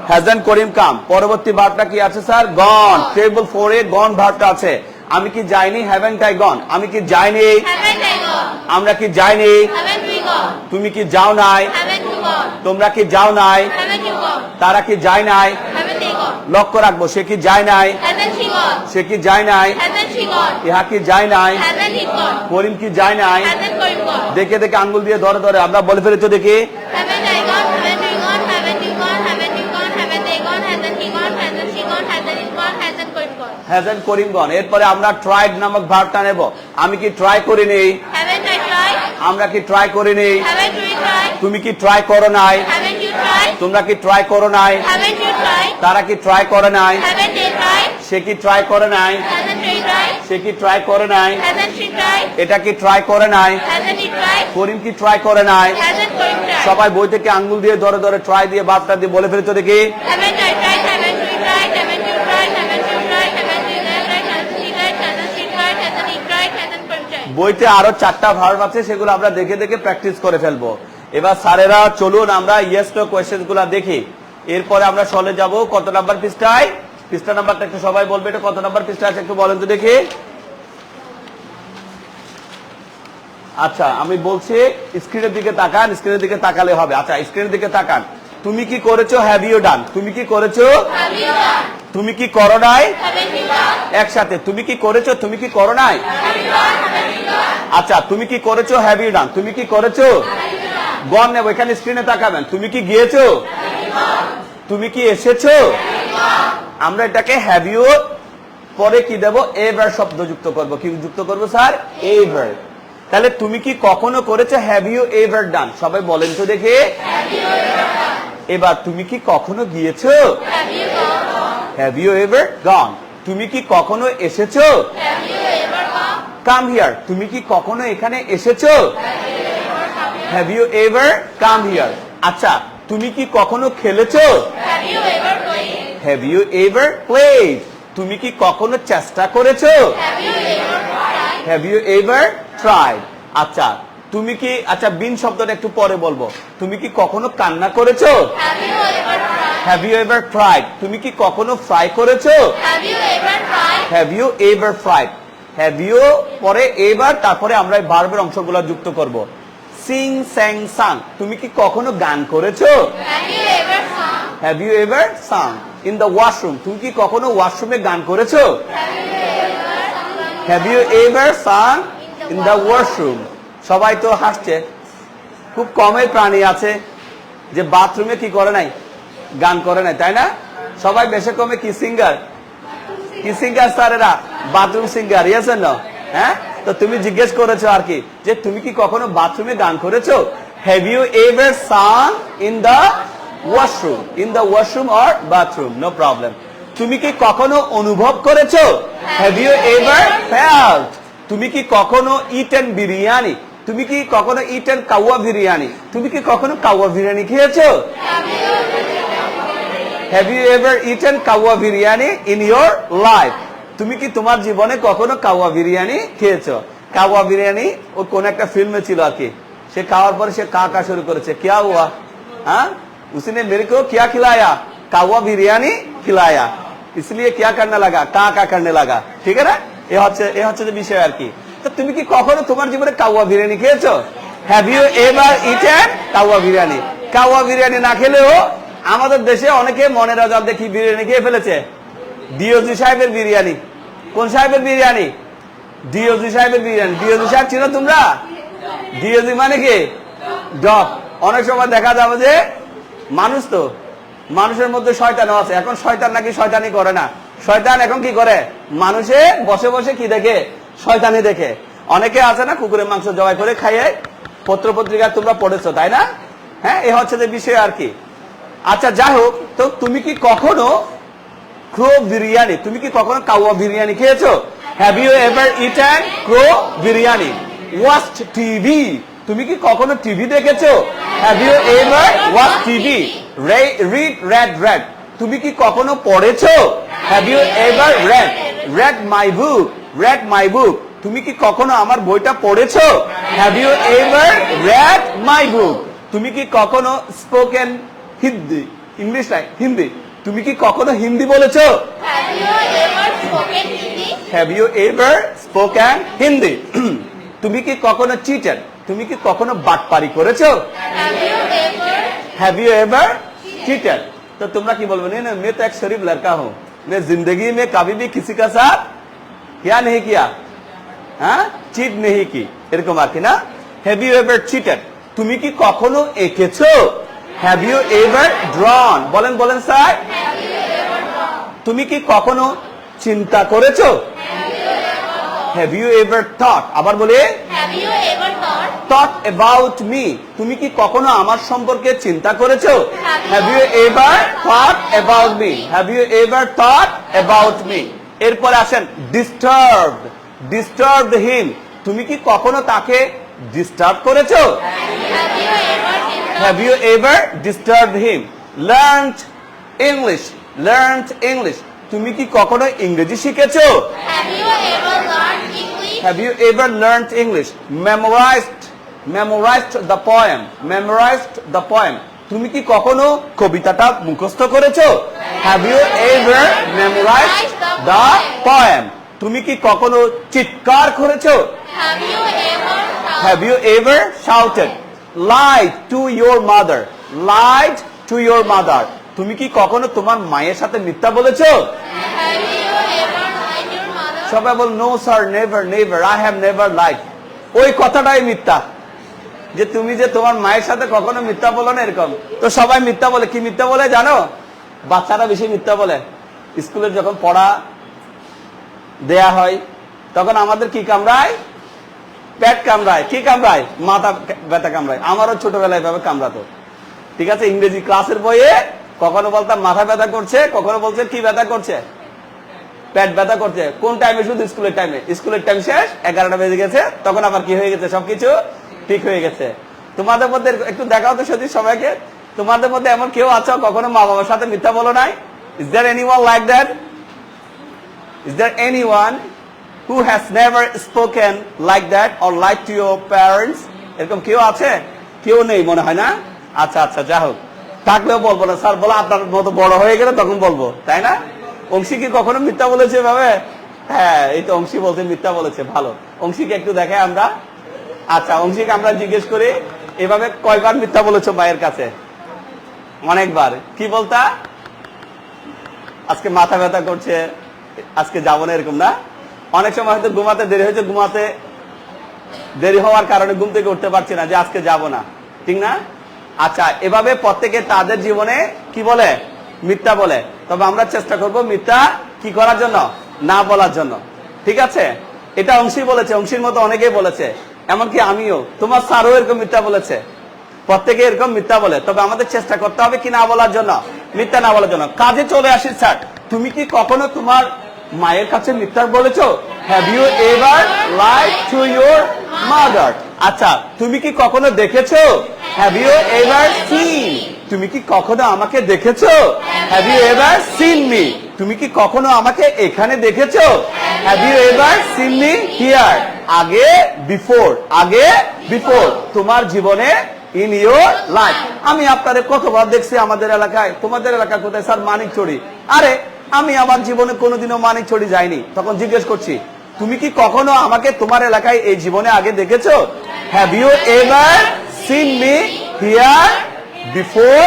Hasn't Karim come. পরবর্তী ভার্বটা কি আছে স্যার? গন। টেবিল 4 এ গন ভার্বটা আছে। আমি কি যাইনি? Haven't I গন। আমি কি যাইনি? Haven't I gone? আমরা কি যাইনি? Haven't we gone? তুমি কি যাও নাই? Haven't you gone? তোমরা কি যাও নাই? Haven't you gone? তারা কি যায় নাই? Haven't they gone? লক্ষ্য রাখবো, সে কি যায় নাই? Hasn't she gone? সে কি যায় নাই? Hasn't she gone? ইহা কি যায় নাই? Hasn't he gone? করিম কি যায় নাই? Hasn't Karim gone? দেখে দেখে আঙ্গুল দিয়ে ধরে ধরে আমরা বলে ফেলেছো দেখি। Haven't I gone? Haven't we gone? Haven't you gone? Haven't you gone? Haven't they gone? Hasn't he gone? Hasn't she gone? Hasn't it gone? Hasn't Karim gone? Hasn't Karim gone. এরপরে আমরা ট্রাইড নামক ভার্বটা নেব। আমি কি ট্রাই করিনি? Haven't I tried? আমরা কি try করিনি? Haven't we tried? তুমি কি ট্রাই করো নাই? Haven't you tried? তোমরা কি ট্রাই করো নাই? Haven't you tried? তারা কি ট্রাই করে নাই? Haven't they tried? সে কি ট্রাই করে নাই? Hasn't they tried? সে কি ট্রাই করে নাই? Hasn't she tried? এটা কি ট্রাই করে নাই? Hasn't he tried? করিম কি ট্রাই করে নাই? Hasn't Karim tried? সবাই বই থেকে আঙ্গুল দিয়ে ধরে ধরে ট্রাই দিয়ে ভার্বটা দিয়ে বলে ফেলেছো দেখি। Haven't I tried? Haven't we tried? Haven't you tried? Haven't you tried? Haven't you tried? Hasn't he tried? Hasn't she tried? Hasn't he tried? Hasn't Karim tried? বইতে আরো 4টা ভার্ব আছে, সেগুলো আমরা দেখে দেখে প্র্যাকটিস করে ফেলবো। এবার স্যারেরা চলুন আমরা ইয়েস নো কোয়েশ্চেন গুলা দেখি। এরপরে আমরা চলে যাব কত নাম্বার পৃষ্ঠায়? পৃষ্ঠা নাম্বারটা একটু সবাই বলবে, এটা কত নাম্বার পৃষ্ঠা আছে একটু বলেন তো দেখি। আচ্ছা আমি বলছি স্ক্রিনের দিকে তাকান, স্ক্রিনের দিকে তাকালে হবে। আচ্ছা স্ক্রিনের দিকে তাকান। তুমি কি করেছো? Have you done. তুমি কি করেছো? Have you done? তুমি কি করো নাই? Haven't you done? একসাথে তুমি কি করেছো? তুমি কি করো নাই? Have you done? Haven't you done? আচ্ছা তুমি কি করেছো? Have you done. তুমি কি করেছো? গন নেব, এখানে স্ক্রিনে তাকাবেন। তুমি কি গিয়েছো? তুমি কি এসেছো? আমরা এটাকে হ্যাভ ইউ পরে কি দেব? এভার শব্দ যুক্ত করব। কি যুক্ত করব স্যার? এভার। তাহলে তুমি কি কখনো করেছো? Have you ever done. সবাই বলেন তো দেখি। এবার তুমি কি কখনো গিয়েছো? Have you gone? Have you ever gone. তুমি কি কখনো এসেছো? Have you ever come? Come here. তুমি কি কখনো এখানে এসেছো? Have you ever come here. আচ্ছা তুমি কি কখনো খেলেছো? Have you ever played? Have you ever played. তুমি কি কখনো চেষ্টা করেছো? Have you ever tried? Have you ever tried. আচ্ছা তুমি কি, আচ্ছা বিন শব্দটা একটু পরে বলবো। তুমি কি কখনো কান্না করেছো? Have you ever tried? Have you ever tried. তুমি কি কখনো ফ্রাই করেছো? Have you ever tried? Have you ever fried. Have you পরে এবার, তারপরে আমরা এই ভার্বের অংশগুলো যুক্ত করব। সিং স্যাং সাং। তুমি কি কখনো গান করেছো? Have you ever sung? Have you ever sung in the washroom. তুমি কি কখনো ওয়াশরুমে গান করেছো? Have you ever sung in the washroom. সবাই তো হাসছে। খুব কমের প্রাণী আছে যে বাথরুমে কি করে নাই? গান করে নাই, তাই না? সবাই বেশি কমে কি সিঙ্গার? কি সিঙ্গার স্যারেরা? Bathroom singer. Yes and no? হ্যাঁ, তো তুমি জিজ্ঞেস করেছো আর কি যে তুমি কি কখনো বাথরুমে গান করেছো? Have you ever sung in the washroom? In the washroom or bathroom, no problem. তুমি কি কখনো অনুভব করেছো? Have you ever felt? তুমি কি কখনো ইটেন বিরিয়ানি? তুমি কি কখনো ইটেন কাওয়া বিরিয়ানি? তুমি কি কখনো কাওয়া বিরিয়ানি খেয়েছো? Have you ever eaten kawa biryani in your life? তুমি কি তোমার জীবনে কখনো কাওয়া বিরিয়ানি খেয়েছো? কাওয়া বিরিয়ানি ও কোন একটা ফিল্মে ছিল আর কি। সে খাওয়ার পরে সে কা কা শুরু করেছে। क्या हुआ? हाँ, उसने मेरे को क्या खिलाया? कावा बिरयानी खिलाया, इसलिए क्या करने लगा? का करने लगा। ঠিক है না? এ হচ্ছে যে বিষয় আর কি। তো তুমি কি কখনো তোমার জীবনে কাওয়া বিরিয়ানি খেয়েছো? Have you ever eaten kawa biryani? কাওয়া বিরিয়ানি না খেলেও আমাদের দেশে অনেকে মনের রাজার দেখি বিরিয়ানি খেয়ে ফেলেছে। ডিওজি সাহেবের বিরিয়ানি। কোন সাহেবের বিরিয়ানি? ডিওজি সাহেবের বিরিয়ানি। ডিওজি সাহেব ছিল তোমরা? ডিওজি মানে কি? ডগ। অনেক সময় দেখা যাবে যে মানুষ তো, মানুষের মধ্যে শয়তানও আছে। এখন শয়তান নাকি শয়তানি করে না। শয়তান এখন কি করে? মানুষে বসে বসে কি দেখে? শয়তানি দেখে। অনেকে আছে না কুকুরের মাংস জবাই করে খাইয়ে, পত্র পত্রিকা তোমরা পড়েছো তাই না? হ্যাঁ, এ হচ্ছে যে বিষয় আর কি। আচ্ছা যাই হোক, তো তুমি কি কখনো ক্রো বিরিয়ানি, তুমি কি কখনো কাওয়া বিরিয়ানি খেয়েছো? Have you ever eaten crow biryani? Watched TV, তুমি কি কখনো টিভি দেখেছো? Have you ever watch TV? Read, তুমি কি কখনো পড়েছো? Have you ever read my book, তুমি কি কখনো আমার বইটা পড়েছো? Have you ever read my book? তুমি কি কখনো স্পোকেন হিন্দি, ইংলিশ নাই, হিন্দি, তুমি কি কখনো হিন্দি বলেছো? Have you ever spoken Hindi? Have you ever spoken Hindi? তুমি কি কখনো চিটেড, তুমি কি কখনো বাটপারি করেছো? Have you ever have you ever cheated? तो तुमरा की बोलबो नहीं ना, मैं तो एक शरीफ लड़का हूँ, मैं जिंदगी में कभी भी किसी का साथ क्या नहीं किया, हाँ, चीट नहीं की, এরকম আর কি না? Have you ever cheated? তুমি কি কখনো এঁকেছো? Have you ever drawn? বলেন বলেন স্যার। তুমি কি কখনো চিন্তা করেছো? Have you ever thought? আবার বলে have you ever thought about me? তুমি কি কখনো আমার সম্পর্কে চিন্তা করেছো? have you ever thought about me? have you ever thought about me? এরপর আসেন disturbed him, তুমি কি কখনো তাকে ডিস্টার্ব করেছো? have you ever disturbed him? learned English, তুমি কি কখনো ইংরেজি শিখেছো? have you ever learned English? Have you ever learned English? Memorized the poem. তুমি কি কখনো কবিতাটা মুখস্থ করেছো? Have you ever memorized the poem? তুমি কি কখনো চিৎকার করেছো? have you ever shouted? Lied to your mother. তুমি কি কখনো তোমার মায়ের সাথে মিথ্যা বলেছো? have you ever lied your mother? সবাই বল no sir, never, I have never lied. ওই কথাটাই মিথ্যা, যে তুমি যে তোমার মায়ের সাথে কখনো মিথ্যা বলো না এরকম। তো সবাই মিথ্যা বলে, কি মিথ্যা বলে জানো? বাচ্চারা বেশি মিথ্যা বলে। স্কুলে যখন পড়া দেয়া হয় তখন আমাদের কি কামড়ায়? পেট কামড়ায়। কি কামড়ায়? মাথা ব্যথা কামড়ায়। আমারও ছোটবেলায় ভাবে কামড়াতো, ঠিক আছে? ইংরেজি ক্লাসের বইয়ে কখনো বলতাম মাথা ব্যথা করছে, কখনো বলছে কি ব্যথা করছে? পেট ব্যথা করছে। কোন টাইমে? শুধু স্কুলের টাইমে। স্কুলের টাইম শেষ, 11টা বেজে গেছে, তখন আবার কি হয়ে গেছে? সবকিছু ঠিক হয়ে গেছে। তোমাদের মধ্যে একটু দেখাও তো সত্যি সবাইকে, তোমাদের মধ্যে এমন কেউ আছো কখনো মা বাবার সাথে মিথ্যা বলো নাই? Is there anyone like that? Is there anyone who has never spoken like that or lied to your parents? এরকম কেউ আছে? কেউ নেই মনে হয় না? আচ্ছা যা হোক, থাকলেও বলবো না স্যার, বলো আপনার মতো বড় হয়ে গেলে তখন বলবো, তাই না? অংশী কি কখনো মিথ্যা বলেছে ভাবে? হ্যাঁ, এই তো অংশী বলছে মিথ্যা বলেছে। ভালো, অংশীকে একটু দেখাই আমরা। আচ্ছা, অংশীকে আমরা জিজ্ঞেস করি এভাবে কয়বার মিথ্যা বলেছো মায়ের কাছে? অনেকবার। কি বলতা? আজকে মাথা ব্যথা করছে, আজকে যাবো না, এরকম না? অনেক সময় হয়তো ঘুমাতে দেরি হয়েছে, ঘুমাতে দেরি হওয়ার কারণে ঘুম থেকে উঠতে পারছি না, যে আজকে যাব না, ঠিক না? আচ্ছা, এভাবে প্রত্যেকে তাদের জীবনে কি বলে? মিথ্যা বলে। তবে আমরা চেষ্টা করব মিথ্যা কি করার জন্য? না বলার জন্য, ঠিক আছে? এটা অংশী বলেছে, অংশীর মতো অনেকেই বলেছে, এমনকি আমিও। তোমার স্যারও এরকম মিথ্যা বলেছে। প্রত্যেকে এরকম মিথ্যা বলে। তবে আমাদের চেষ্টা করতে হবে কি না বলার জন্য? মিথ্যা না বলার জন্য। কাজে চলে আসি স্যার। তুমি কি কখনো তোমার মায়ের কাছে মিথ্যা বলেছো? Have you ever lied to your mother? আচ্ছা, তুমি কি কখনো দেখেছো? Have you ever seen? তুমি কি কখনো আমাকে দেখেছো? Have you ever seen me? তুমি কি কখনো আমাকে এখানে দেখেছো? Have you ever seen me here? আগে, বিফোর তোমার জীবনে, ইন ইউর লাইফ। আমি আপনাদের কতবার দেখছি আমাদের এলাকায়। তোমাদের এলাকা কোথায়? স্যার মানিকচড়ি। আরে, আমি আমার জীবনে কোনোদিনও মানিকচড়ি যাইনি। তখন জিজ্ঞেস করছি, তুমি কি কখনো আমাকে তোমার এলাকায় এই জীবনে আগে দেখেছো? Have you ever seen me here before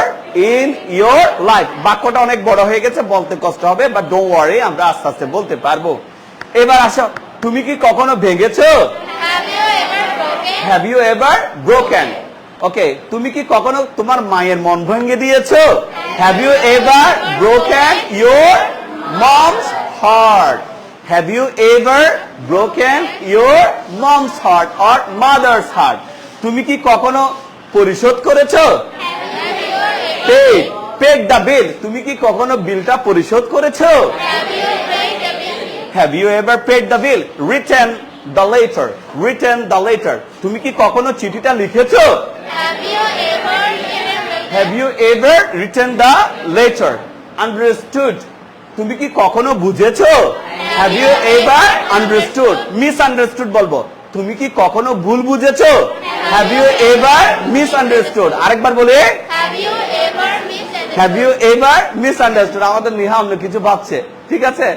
in your life? বাক্যটা অনেক বড় হয়ে গেছে, বলতে কষ্ট হবে, বাট ডোন্ট ওয়ারি, আমরা আস্তে আস্তে বলতে পারবো। এবার আসো, তুমি কি কখনো ভেঙেছো? Have you ever broken? Okay, তুমি কি কখনো তোমার মায়ের মন ভেঙে দিয়েছো? Have you ever broken your mom's heart? Have you ever broken your mom's heart or mother's heart? তুমি কি কখনো পরিশোধ করেছো? পেড পেড দ্য বিল তুমি কি কখনো বিলটা পরিশোধ করেছো Have you paid the bill? Have you ever paid the bill return the letter return the letter তুমি কি কখনো চিঠিটা লিখেছো Have you ever written a have you ever written the letter understood তুমি কি কখনো বুঝেছো have you ever understood misunderstood বলবো তুমি কি কখনো ভুল বুঝেছো have you ever misunderstood আরেকবার বলে Have you ever misunderstood? Have you ever misunderstood আমাদের নিহা অন্য কিছু ভাবছে ঠিক আছে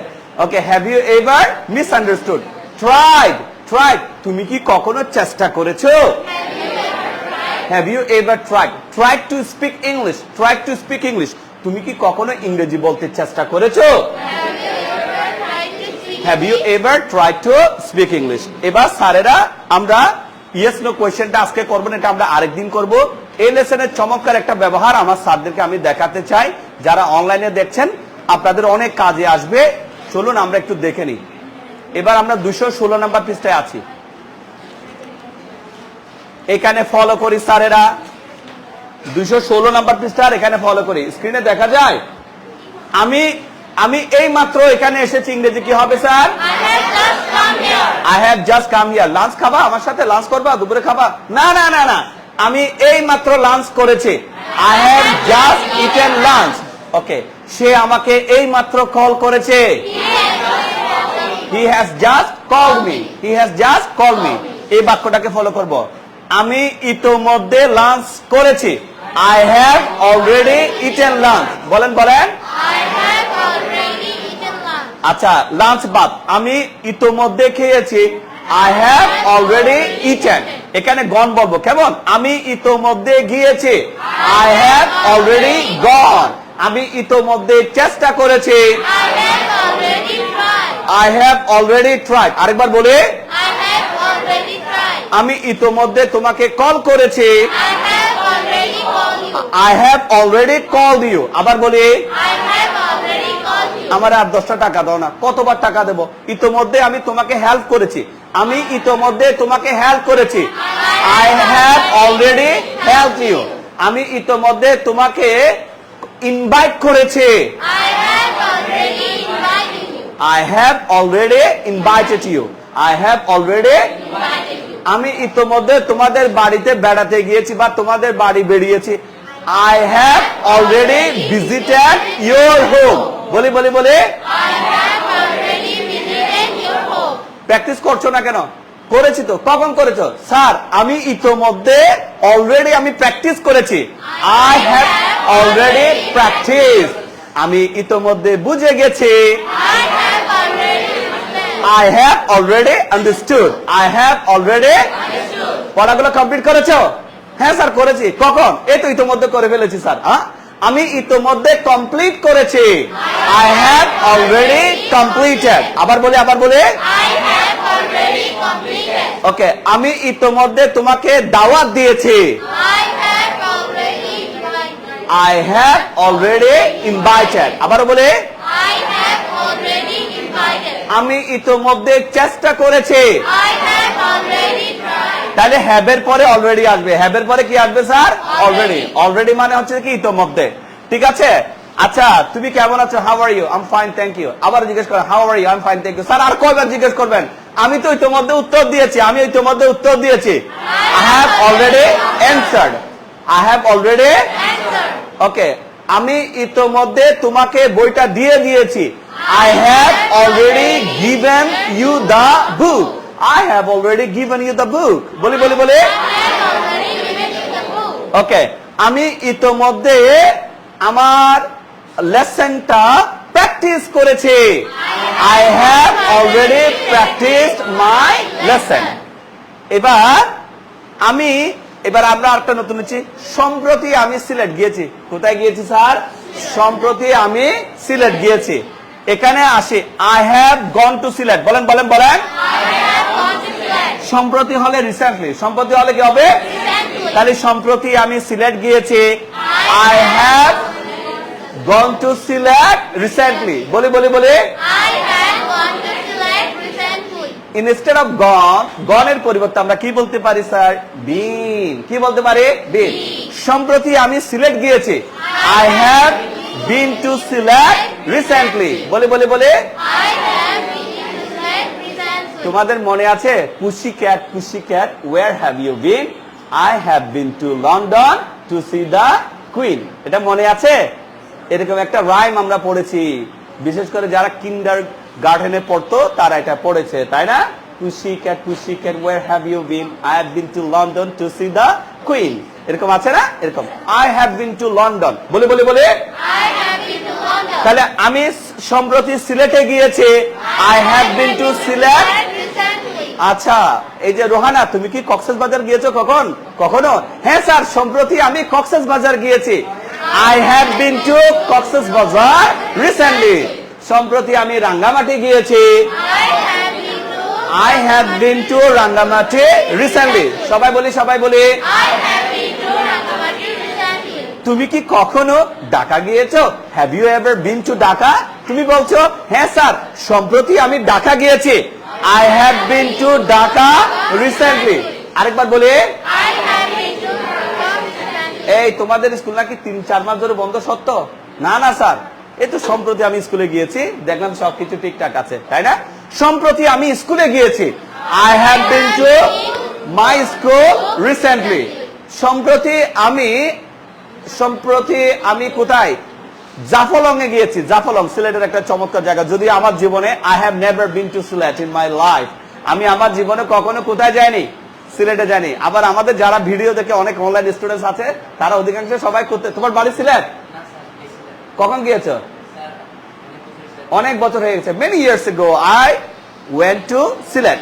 okay have you ever misunderstood tried tried তুমি কি কখনো চেষ্টা করেছো have you ever tried tried to speak English tried to speak English তুমি কি কখনো ইংরেজি বলতে চেষ্টা করেছো have you ever tried to speak English এবার স্যারেরা আমরা ইয়েস নো কোয়েশ্চেনটা আজকে করবো না এটা আমরা আরেকদিন করব এই লেসনের চমৎকার একটা ব্যবহার আমার স্যারদেরকে আমি দেখাতে চাই যারা অনলাইনে দেখছেন আপনাদের অনেক কাজে আসবে চলুন আমরা একটু দেখে নিই এবার আমরা 216 নম্বর পৃষ্ঠায় আছি এখানে ফলো করি স্যারেরা 216 নম্বর পৃষ্ঠার এখানে ফলো করি স্ক্রিনে দেখা যায় আমি আমি এই মাত্র এখানে এসেছি ইংরেজি কি হবে sir I have just come here. I have just come here lunch খাবা আমার সাথে লাঞ্চ করবা দুপুরে খাবা না না না না আমি এই মাত্র লাঞ্চ করেছি I have just eaten lunch okay সে আমাকে এই মাত্র কল করেছে he has just called me he has just called me এই বাক্যটাকে ফলো করব আমি ইতোমধ্যে লাঞ্চ করেছি I have already eaten lunch বলেন বলেন I have already eaten lunch. আচ্ছা লাঞ্চ বাদ আমি ইতোমধ্যে খেয়েছি আই হ্যাভ অলরেডি ইটেন এখানে গন বলবো কেমন আমি ইতোমধ্যে গিয়েছি আই হ্যাভ অলরেডি গন আমি ইতোমধ্যে চেষ্টা করেছি I have already tried. I have already tried আরেকবার বলে I have already tried. আমি ইতোমধ্যে তোমাকে কল করেছি I have already called you. I have already called you আবার বলি I have already called you. আমার আর 10টা টাকা দাও না কতবার টাকা দেব ইতোমধ্যে আমি তোমাকে হেল্প করেছি আমি ইতোমধ্যে তোমাকে হেল্প করেছি I have already help you আমি ইতোমধ্যে তোমাকে ইনভাইট করেছি I have already invited you. I have already invited you I have already Invited you. আমি ইতোমধ্যে তোমাদের বাড়িতে বেড়াতে গিয়েছি বা তোমাদের বাড়ি বেরিয়েছি I have already visited your home বলি বলি বলি I have already visited your home. Practice করছো না কেন করেছি তো কখন করেছো স্যার আমি ইতোমধ্যে অলরেডি আমি প্র্যাকটিস করেছি আই হ্যাভ অলরেডি প্র্যাকটিস আমি ইতোমধ্যে বুঝে গেছি I have already understood. I have already understood I have already পড়াগুলো কমপ্লিট করেছো হ্যাঁ স্যার করেছি কখন এই তো ইতোমধ্যে করে ফেলেছি স্যার আমি ইতোমধ্যে কমপ্লিট করেছি আই হ্যাভ অলরেডি কমপ্লিটেড আবার বলে I have already completed. ওকে আমি ইতোমধ্যে তোমাকে দাওয়াত দিয়েছি I have already invited. I have already invited আবার বলে I have already invited. আমি ইতোমধ্যে চেষ্টা করেছি I have already tried. তাহলে হ্যাভের পরে অলরেডি আসবে হ্যাভের পরে কি আসবে স্যার অলরেডি অলরেডি মানে হচ্ছে কি ইতোমধ্যে ঠিক আছে আচ্ছা তুমি কেমন আছো how are you I am fine thank you আবার জিজ্ঞেস করেন how are you I am fine thank you sir আর কয়বার জিজ্ঞেস করবেন আমি তো ইতোমধ্যে উত্তর দিয়েছি I have already answered I have already Answer. Okay আমি ইতোমধ্যে তোমাকে বইটা দিয়ে দিয়েছি I have already given you the book I have already given you the book বলি I have already given you the book. ওকে আমি ইতোমধ্যে আমার লেসনটা প্র্যাকটিস করেছি I have already practised my lesson এবার আমরা একটা নতুন হচ্ছি সম্প্রতি আমি সিলেট গিয়েছি কোথায় গিয়েছি স্যার সম্প্রতি আমি সিলেট গিয়েছি এখানে আসি I have gone to Sylhet বলেন I have gone to Silet. সম্প্রতি হলে রিসেন্টলি সম্প্রতি হলে কি হবে Recently. তাহলে সম্প্রতি আমি সিলেট গিয়েছি I have gone to Sylhet recently বলি I have gone to Silet recently. Instead of গনের পরিবর্তে আমরা কি বলতে পারি স্যার বিন কি বলতে পারি বিন সম্প্রতি আমি সিলেট গিয়েছি I have been to Sylhet recently. বলে বলে বলে I have been to Sylhet recently. তোমাদের মনে আছে পুসি cat where have you been? I have been to London to see the Queen. এটা মনে আছে? এরকম একটা রাইম আমরা পড়েছি, বিশেষ করে যারা কিন্ডার গার্ডেনে পড়তো তারা এটা পড়েছে, তাই না? পুসি cat where have you been? I have been to London to see the Queen. এরকম আছে না? এরকম I have been to London. বলে বলে বলে I have been to London. তাহলে আমি সম্প্রতি সিলেটে গিয়েছি, I have been to Sylhet. Recently. আচ্ছা, এই যে রোহানা, তুমি কি কক্সবাজার গিয়েছো কখনো? হ্যাঁ স্যার, সম্প্রতি আমি কক্সবাজার গিয়েছি, I have been to Cox's Bazar recently. সম্প্রতি আমি রাঙ্গামাটি গিয়েছি, I have been to I have been to Rangamati recently. সবাই বলি I have been to Rangamati recently. তুমি কি কখনো ঢাকা গিয়েছো? Have you ever been to Dhaka? তুমি বলছো হ্যাঁ স্যার, সম্প্রতি আমি ঢাকা গিয়েছি, I have been to Dhaka recently. আরেকবার বলে I have been to Dhaka recently. এই তোমাদের স্কুল নাকি 3-4 মাস ধরে বন্ধ, সত্য? না না স্যার, এই তো সম্প্রতি আমি স্কুলে গিয়েছি, দেখলাম সবকিছু ঠিকঠাক আছে, তাই না? সম্প্রতি আমি স্কুলে গিয়েছি, I have been to my school recently. সম্প্রতি আমি কোথায়? জাফলং এ গিয়েছি। জাফলং সিলেটের একটা চমৎকার জায়গা, যদি আমার জীবনে I have never been to Sylhet in my life. আমি আমার জীবনে কখনো কোথায় যাইনি? সিলেটে যাইনি। আবার আমাদের যারা ভিডিও দেখে অনেক অনলাইন স্টুডেন্টস আছে, তারা অধিকাংশ সবাই করতে, তোমার বাড়ি সিলেট? কখন গিয়েছো? অনেক বছর হয়ে গেছে, many years ago I went to Sylhet.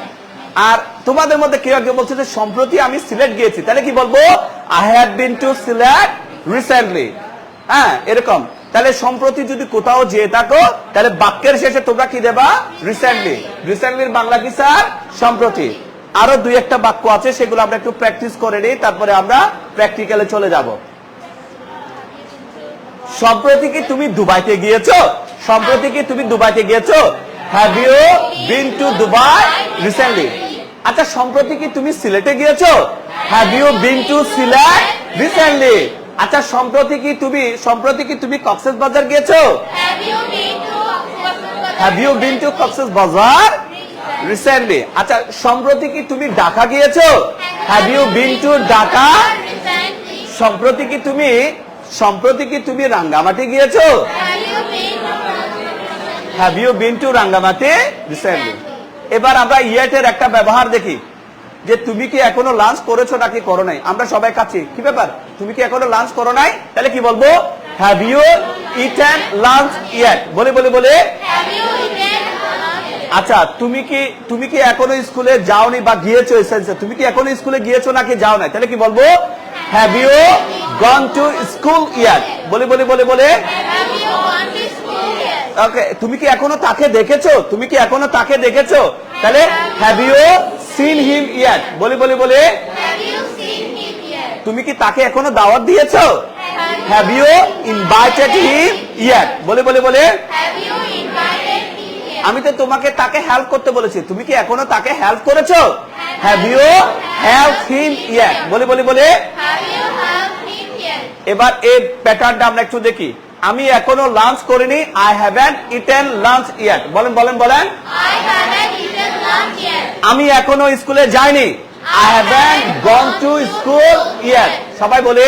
আর তোমাদের মধ্যে কেউ কেউ বলছে যে সম্প্রতি আমি সিলেট গিয়েছি, তাহলে কি বলবো? I have been to Sylhet recently. হ্যাঁ, এরকম। তাহলে সম্প্রতি যদি কোথাও যেয়ে থাকো, তাহলে বাক্যের শেষে তোমরা কি দেবা? রিসেন্টলি। রিসেন্টলির বাংলা কি স্যার? সম্প্রতি। আরো 2-1টা বাক্য আছে, সেগুলো আমরা একটু প্র্যাকটিস করে নিই, তারপরে আমরা প্র্যাকটিক্যালে চলে যাব। সম্প্রতি কি তুমি দুবাইতে গিয়েছো? সম্প্রতি কি তুমি দুবাইতে গিয়েছো? Have you been to Dubai recently? আচ্ছা, সম্প্রতি কি তুমি সিলেটে গিয়েছো? Have you been to Sylhet recently? আচ্ছা, সম্প্রতি কি তুমি কক্সবাজার গিয়েছো? Have you been to Kocsis have you been to Cox's Bazar recently? আচ্ছা, সম্প্রতি কি তুমি ঢাকা গিয়েছো? Have you been to Dhaka? recently? সম্প্রতি কি তুমি রাঙ্গামাটি গিয়েছো? Have you been to have you been to Rangamati recently? এবার আমরা ইয়েটের একটা ব্যবহার দেখি, যে তুমি কি এখনো লাঞ্চ করেছো নাকি করো নাই। আমরা সবাই কাছে, কি ব্যাপার, তুমি কি এখনো লাঞ্চ করো নাই? তাহলে কি বলবো? Have you eaten lunch yet? বলে বলে বলে Have you eaten lunch? আচ্ছা, তুমি কি এখনো স্কুলে যাওনি বা গিয়েছো? এই সেন্সে তুমি কি এখনো স্কুলে গিয়েছো নাকি যাও নাই? তাহলে কি বলবো? Have you gone to school yet? বলে বলে বলে বলে Have you gone to school yet? ওকে। তুমি কি এখনো তাকে দেখেছো? তুমি কি এখনো তাকে দেখেছো? তাহলে have you seen him yet? বলে বলে বলে Have you seen him yet? তুমি কি তাকে এখনো দাওয়াত দিয়েছো? Have you invited him yet? বলে বলে বলে Have you invited him yet? আমি তো তোমাকে তাকে হেল্প করতে বলেছি, তুমি কি এখনো তাকে হেল্প করেছো? Have you help him yet? বলে বলে বলে Have you helped him yet? এবার এই প্যাটার্নটা আমরা একটু দেখি। আমি এখনো লাঞ্চ করিনি, I haven't eaten lunch yet. বলেন বলেন বলেন। I haven't eaten lunch yet. আমি এখনো স্কুলে যাইনি, I haven't gone to school yet. সবাই বলে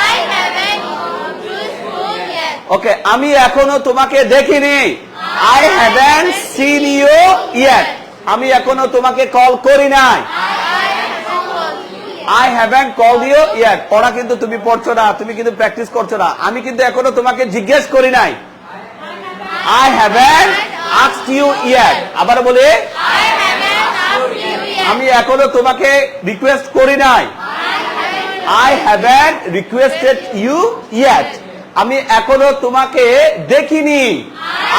I haven't gone to school yet. ওকে। আমি এখনো তোমাকে দেখিনি, I haven't seen you yet. আমি এখনো তোমাকে কল করি নাই, I haven't call you yet. পড়া কিন্তু তুমি পড়ছো না, তুমি কিন্তু প্র্যাকটিস করছো না। আমি কিন্তু এখনো তোমাকে জিজ্ঞেস করি নাই, I haven't asked you yet. আবার বলে I haven't asked you yet. আমি এখনো তোমাকে রিকোয়েস্ট করি নাই, I haven't requested you yet. আমি এখনো তোমাকে দেখিনি,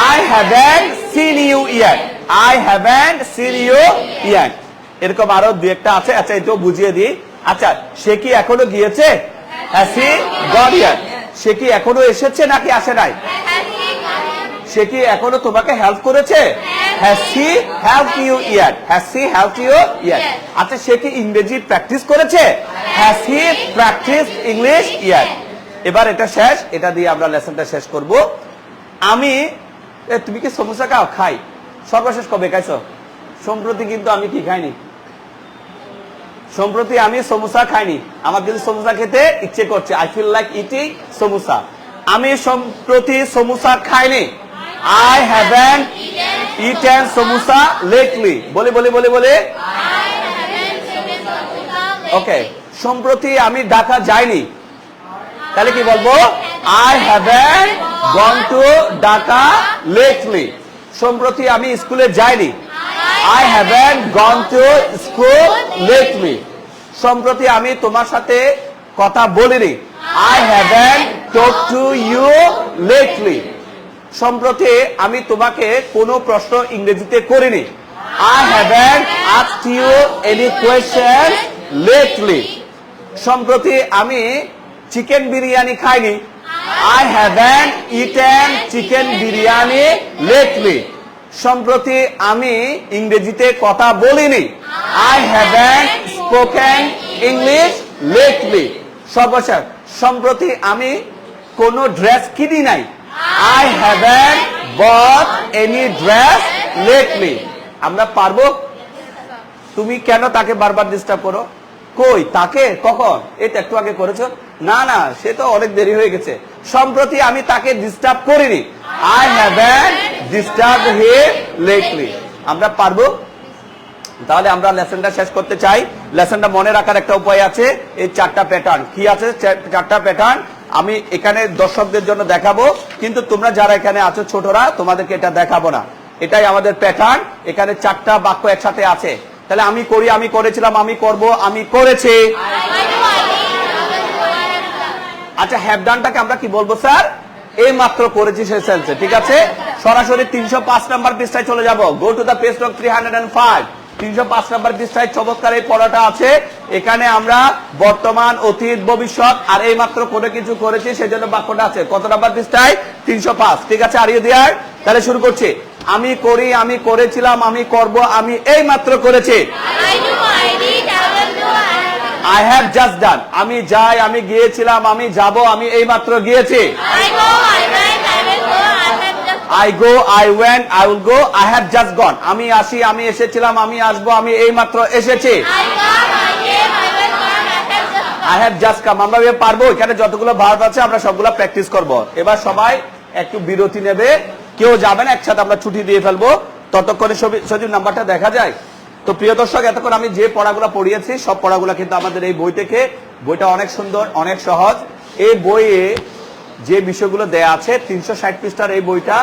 I haven't seen you yet. I haven't seen you yet. এরকম আরো 2-1টা আছে। আচ্ছা, এটাও বুঝিয়ে দিই। আচ্ছা, সে কি এখনো গিয়েছে? Has he gone yet? সে কি এখনো এসেছে নাকি আসে নাই? Has he gone? সে কি এখনো তোমাকে হেল্প করেছে? Has he help you yet? Has he help you yet? আচ্ছা, সে কি ইংরেজি প্র্যাকটিস করেছে? Has he practice English yet? এবার এটা শেষ, এটা দিয়ে আমরা লেসনটা শেষ করব। আমি তুমি কি সমোসা খাও? খাই। সর্বশেষ কবে খাইছো? সম্প্রতি কিন্তু আমি কি খাইনি, সম্প্রতি আমি সমোসা খাইনি। আমার কিন্তু সমোসা খেতে ইচ্ছে করছে, I feel like eating samosa. আমি সম্প্রতি সমোসা খাইনি, I haven't eaten samosa lately. বলি বলি বলি বলি ওকে। সম্প্রতি আমি ঢাকা যাইনি, তাহলে কি বলবো? I haven't gone to Dhaka lately. সম্প্রতি আমি স্কুলে যাইনি, I haven't gone to school lately. সম্প্রতি আমি তোমার সাথে কথা বলিনি, I haven't talked to you lately. সম্প্রতি আমি তোমাকে কোনো প্রশ্ন ইংরেজিতে করিনি, I haven't asked you any question lately. সম্প্রতি আমি চিকেন বিরিয়ানি খাইনি, I haven't eaten chicken biryani lately. সম্প্রতি আমি ইংরেজিতে কথা বলিনি, I haven't spoken English lately. সর্বশেষ, সম্প্রতি আমি কোনো ড্রেস কিনি নাই, I haven't bought any dress lately. আমরা পারবো? তুমি কেন তাকে বারবার ডিস্টার্ব করো? কই তাকে? কখন? এটা একটু আগে করেছো? না না, সে তো অনেক দেরি হয়ে গেছে। সম্প্রতি আমি তাকে ডিস্টার্ব করিনি, I haven't disturbed him lately. আমরা পারবো? তাহলে আমরা লেসনটা শেষ করতে চাই। লেসনটা মনে রাখার একটা উপায় আছে, এই 4টা প্যাটার্ন। কি আছে 4টা প্যাটার্ন? আমি এখানে দর্শকদের জন্য দেখাবো, কিন্তু তোমরা যারা এখানে আছো ছোটরা, তোমাদেরকে এটা দেখাবো না। এটাই আমাদের প্যাটার্ন। এখানে 4টা বাক্য একসাথে আছে। তাহলে আমি করি, আমি করেছিলাম, আমি করব, আমি করেছি। আচ্ছা, হ্যাভ ডানটাকে আমরা কি বলবো স্যার? এই মাত্র করেছি সে সেন্সে। ঠিক আছে, সরাসরি 305 নাম্বার পৃষ্ঠায় চলে যাব। গো টু দা পেজ নং 305। 305 নাম্বার পৃষ্ঠায় চমৎকার এই পড়াটা আছে। এখানে আমরা বর্তমান, অতীত, ভবিষ্যৎ আর এই মাত্র কোনো কিছু করেছি, সেজন্য বাক্যটা আছে। কত নাম্বার পৃষ্ঠায়? 305। ঠিক আছে, আর ইউ দেয়ার? তাহলে শুরু করছি। আমি করি, আমি করেছিলাম, আমি করব, আমি এই মাত্র করেছি। I have just done. আমি যাই, আমি গিয়েছিলাম, আমি যাব, আমি এই মাত্র গিয়েছি। I go, I went, I will go, I have just gone. আমি আসি, আমি এসেছিলাম, আমি আসবো, আমি এই মাত্র এসেছি। I have just come. আমরা পারবো? এখানে যতগুলো ভার্ব আছে আমরা সবগুলো প্র্যাকটিস করব। এবার সবাই একটু বিরতি নেবে, কেউ যাবে না, একসাথে আমরা ছুটি দিয়ে ফেলবো। ততক্ষণে সজীব নাম্বারটা দেখা যায়। তো প্রিয় দর্শক, এতক্ষণ আমি যে পড়াগুলো পড়িয়েছি সব পড়াগুলো কিন্তু আমাদের এই বই থেকে। বইটা অনেক সুন্দর, অনেক সহজ। এই বইয়ে যে বিষয়গুলো দেয়া আছে 360 পৃষ্ঠার এই বইটা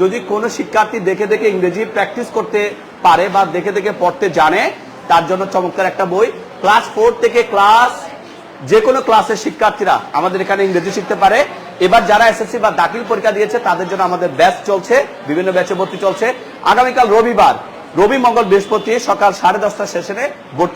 যদি কোনো শিক্ষার্থী দেখে দেখে ইংরেজি প্র্যাকটিস করতে পারে বা দেখে দেখে পড়তে জানে, তার জন্য চমৎকার একটা বই। ক্লাস 4 থেকে ক্লাস যে কোনো ক্লাসের শিক্ষার্থীরা আমাদের এখানে ইংরেজি শিখতে পারে। এবার যারা এসএসসি বা দাখিল পরীক্ষা দিয়েছে তাদের জন্য আমাদের ব্যাচ চলছে, বিভিন্ন ব্যাচে ভর্তি চলছে। আগামীকাল রবিবার, রবি, মঙ্গল, বৃহস্পতি সকাল 10:30 সেশনে ভর্তি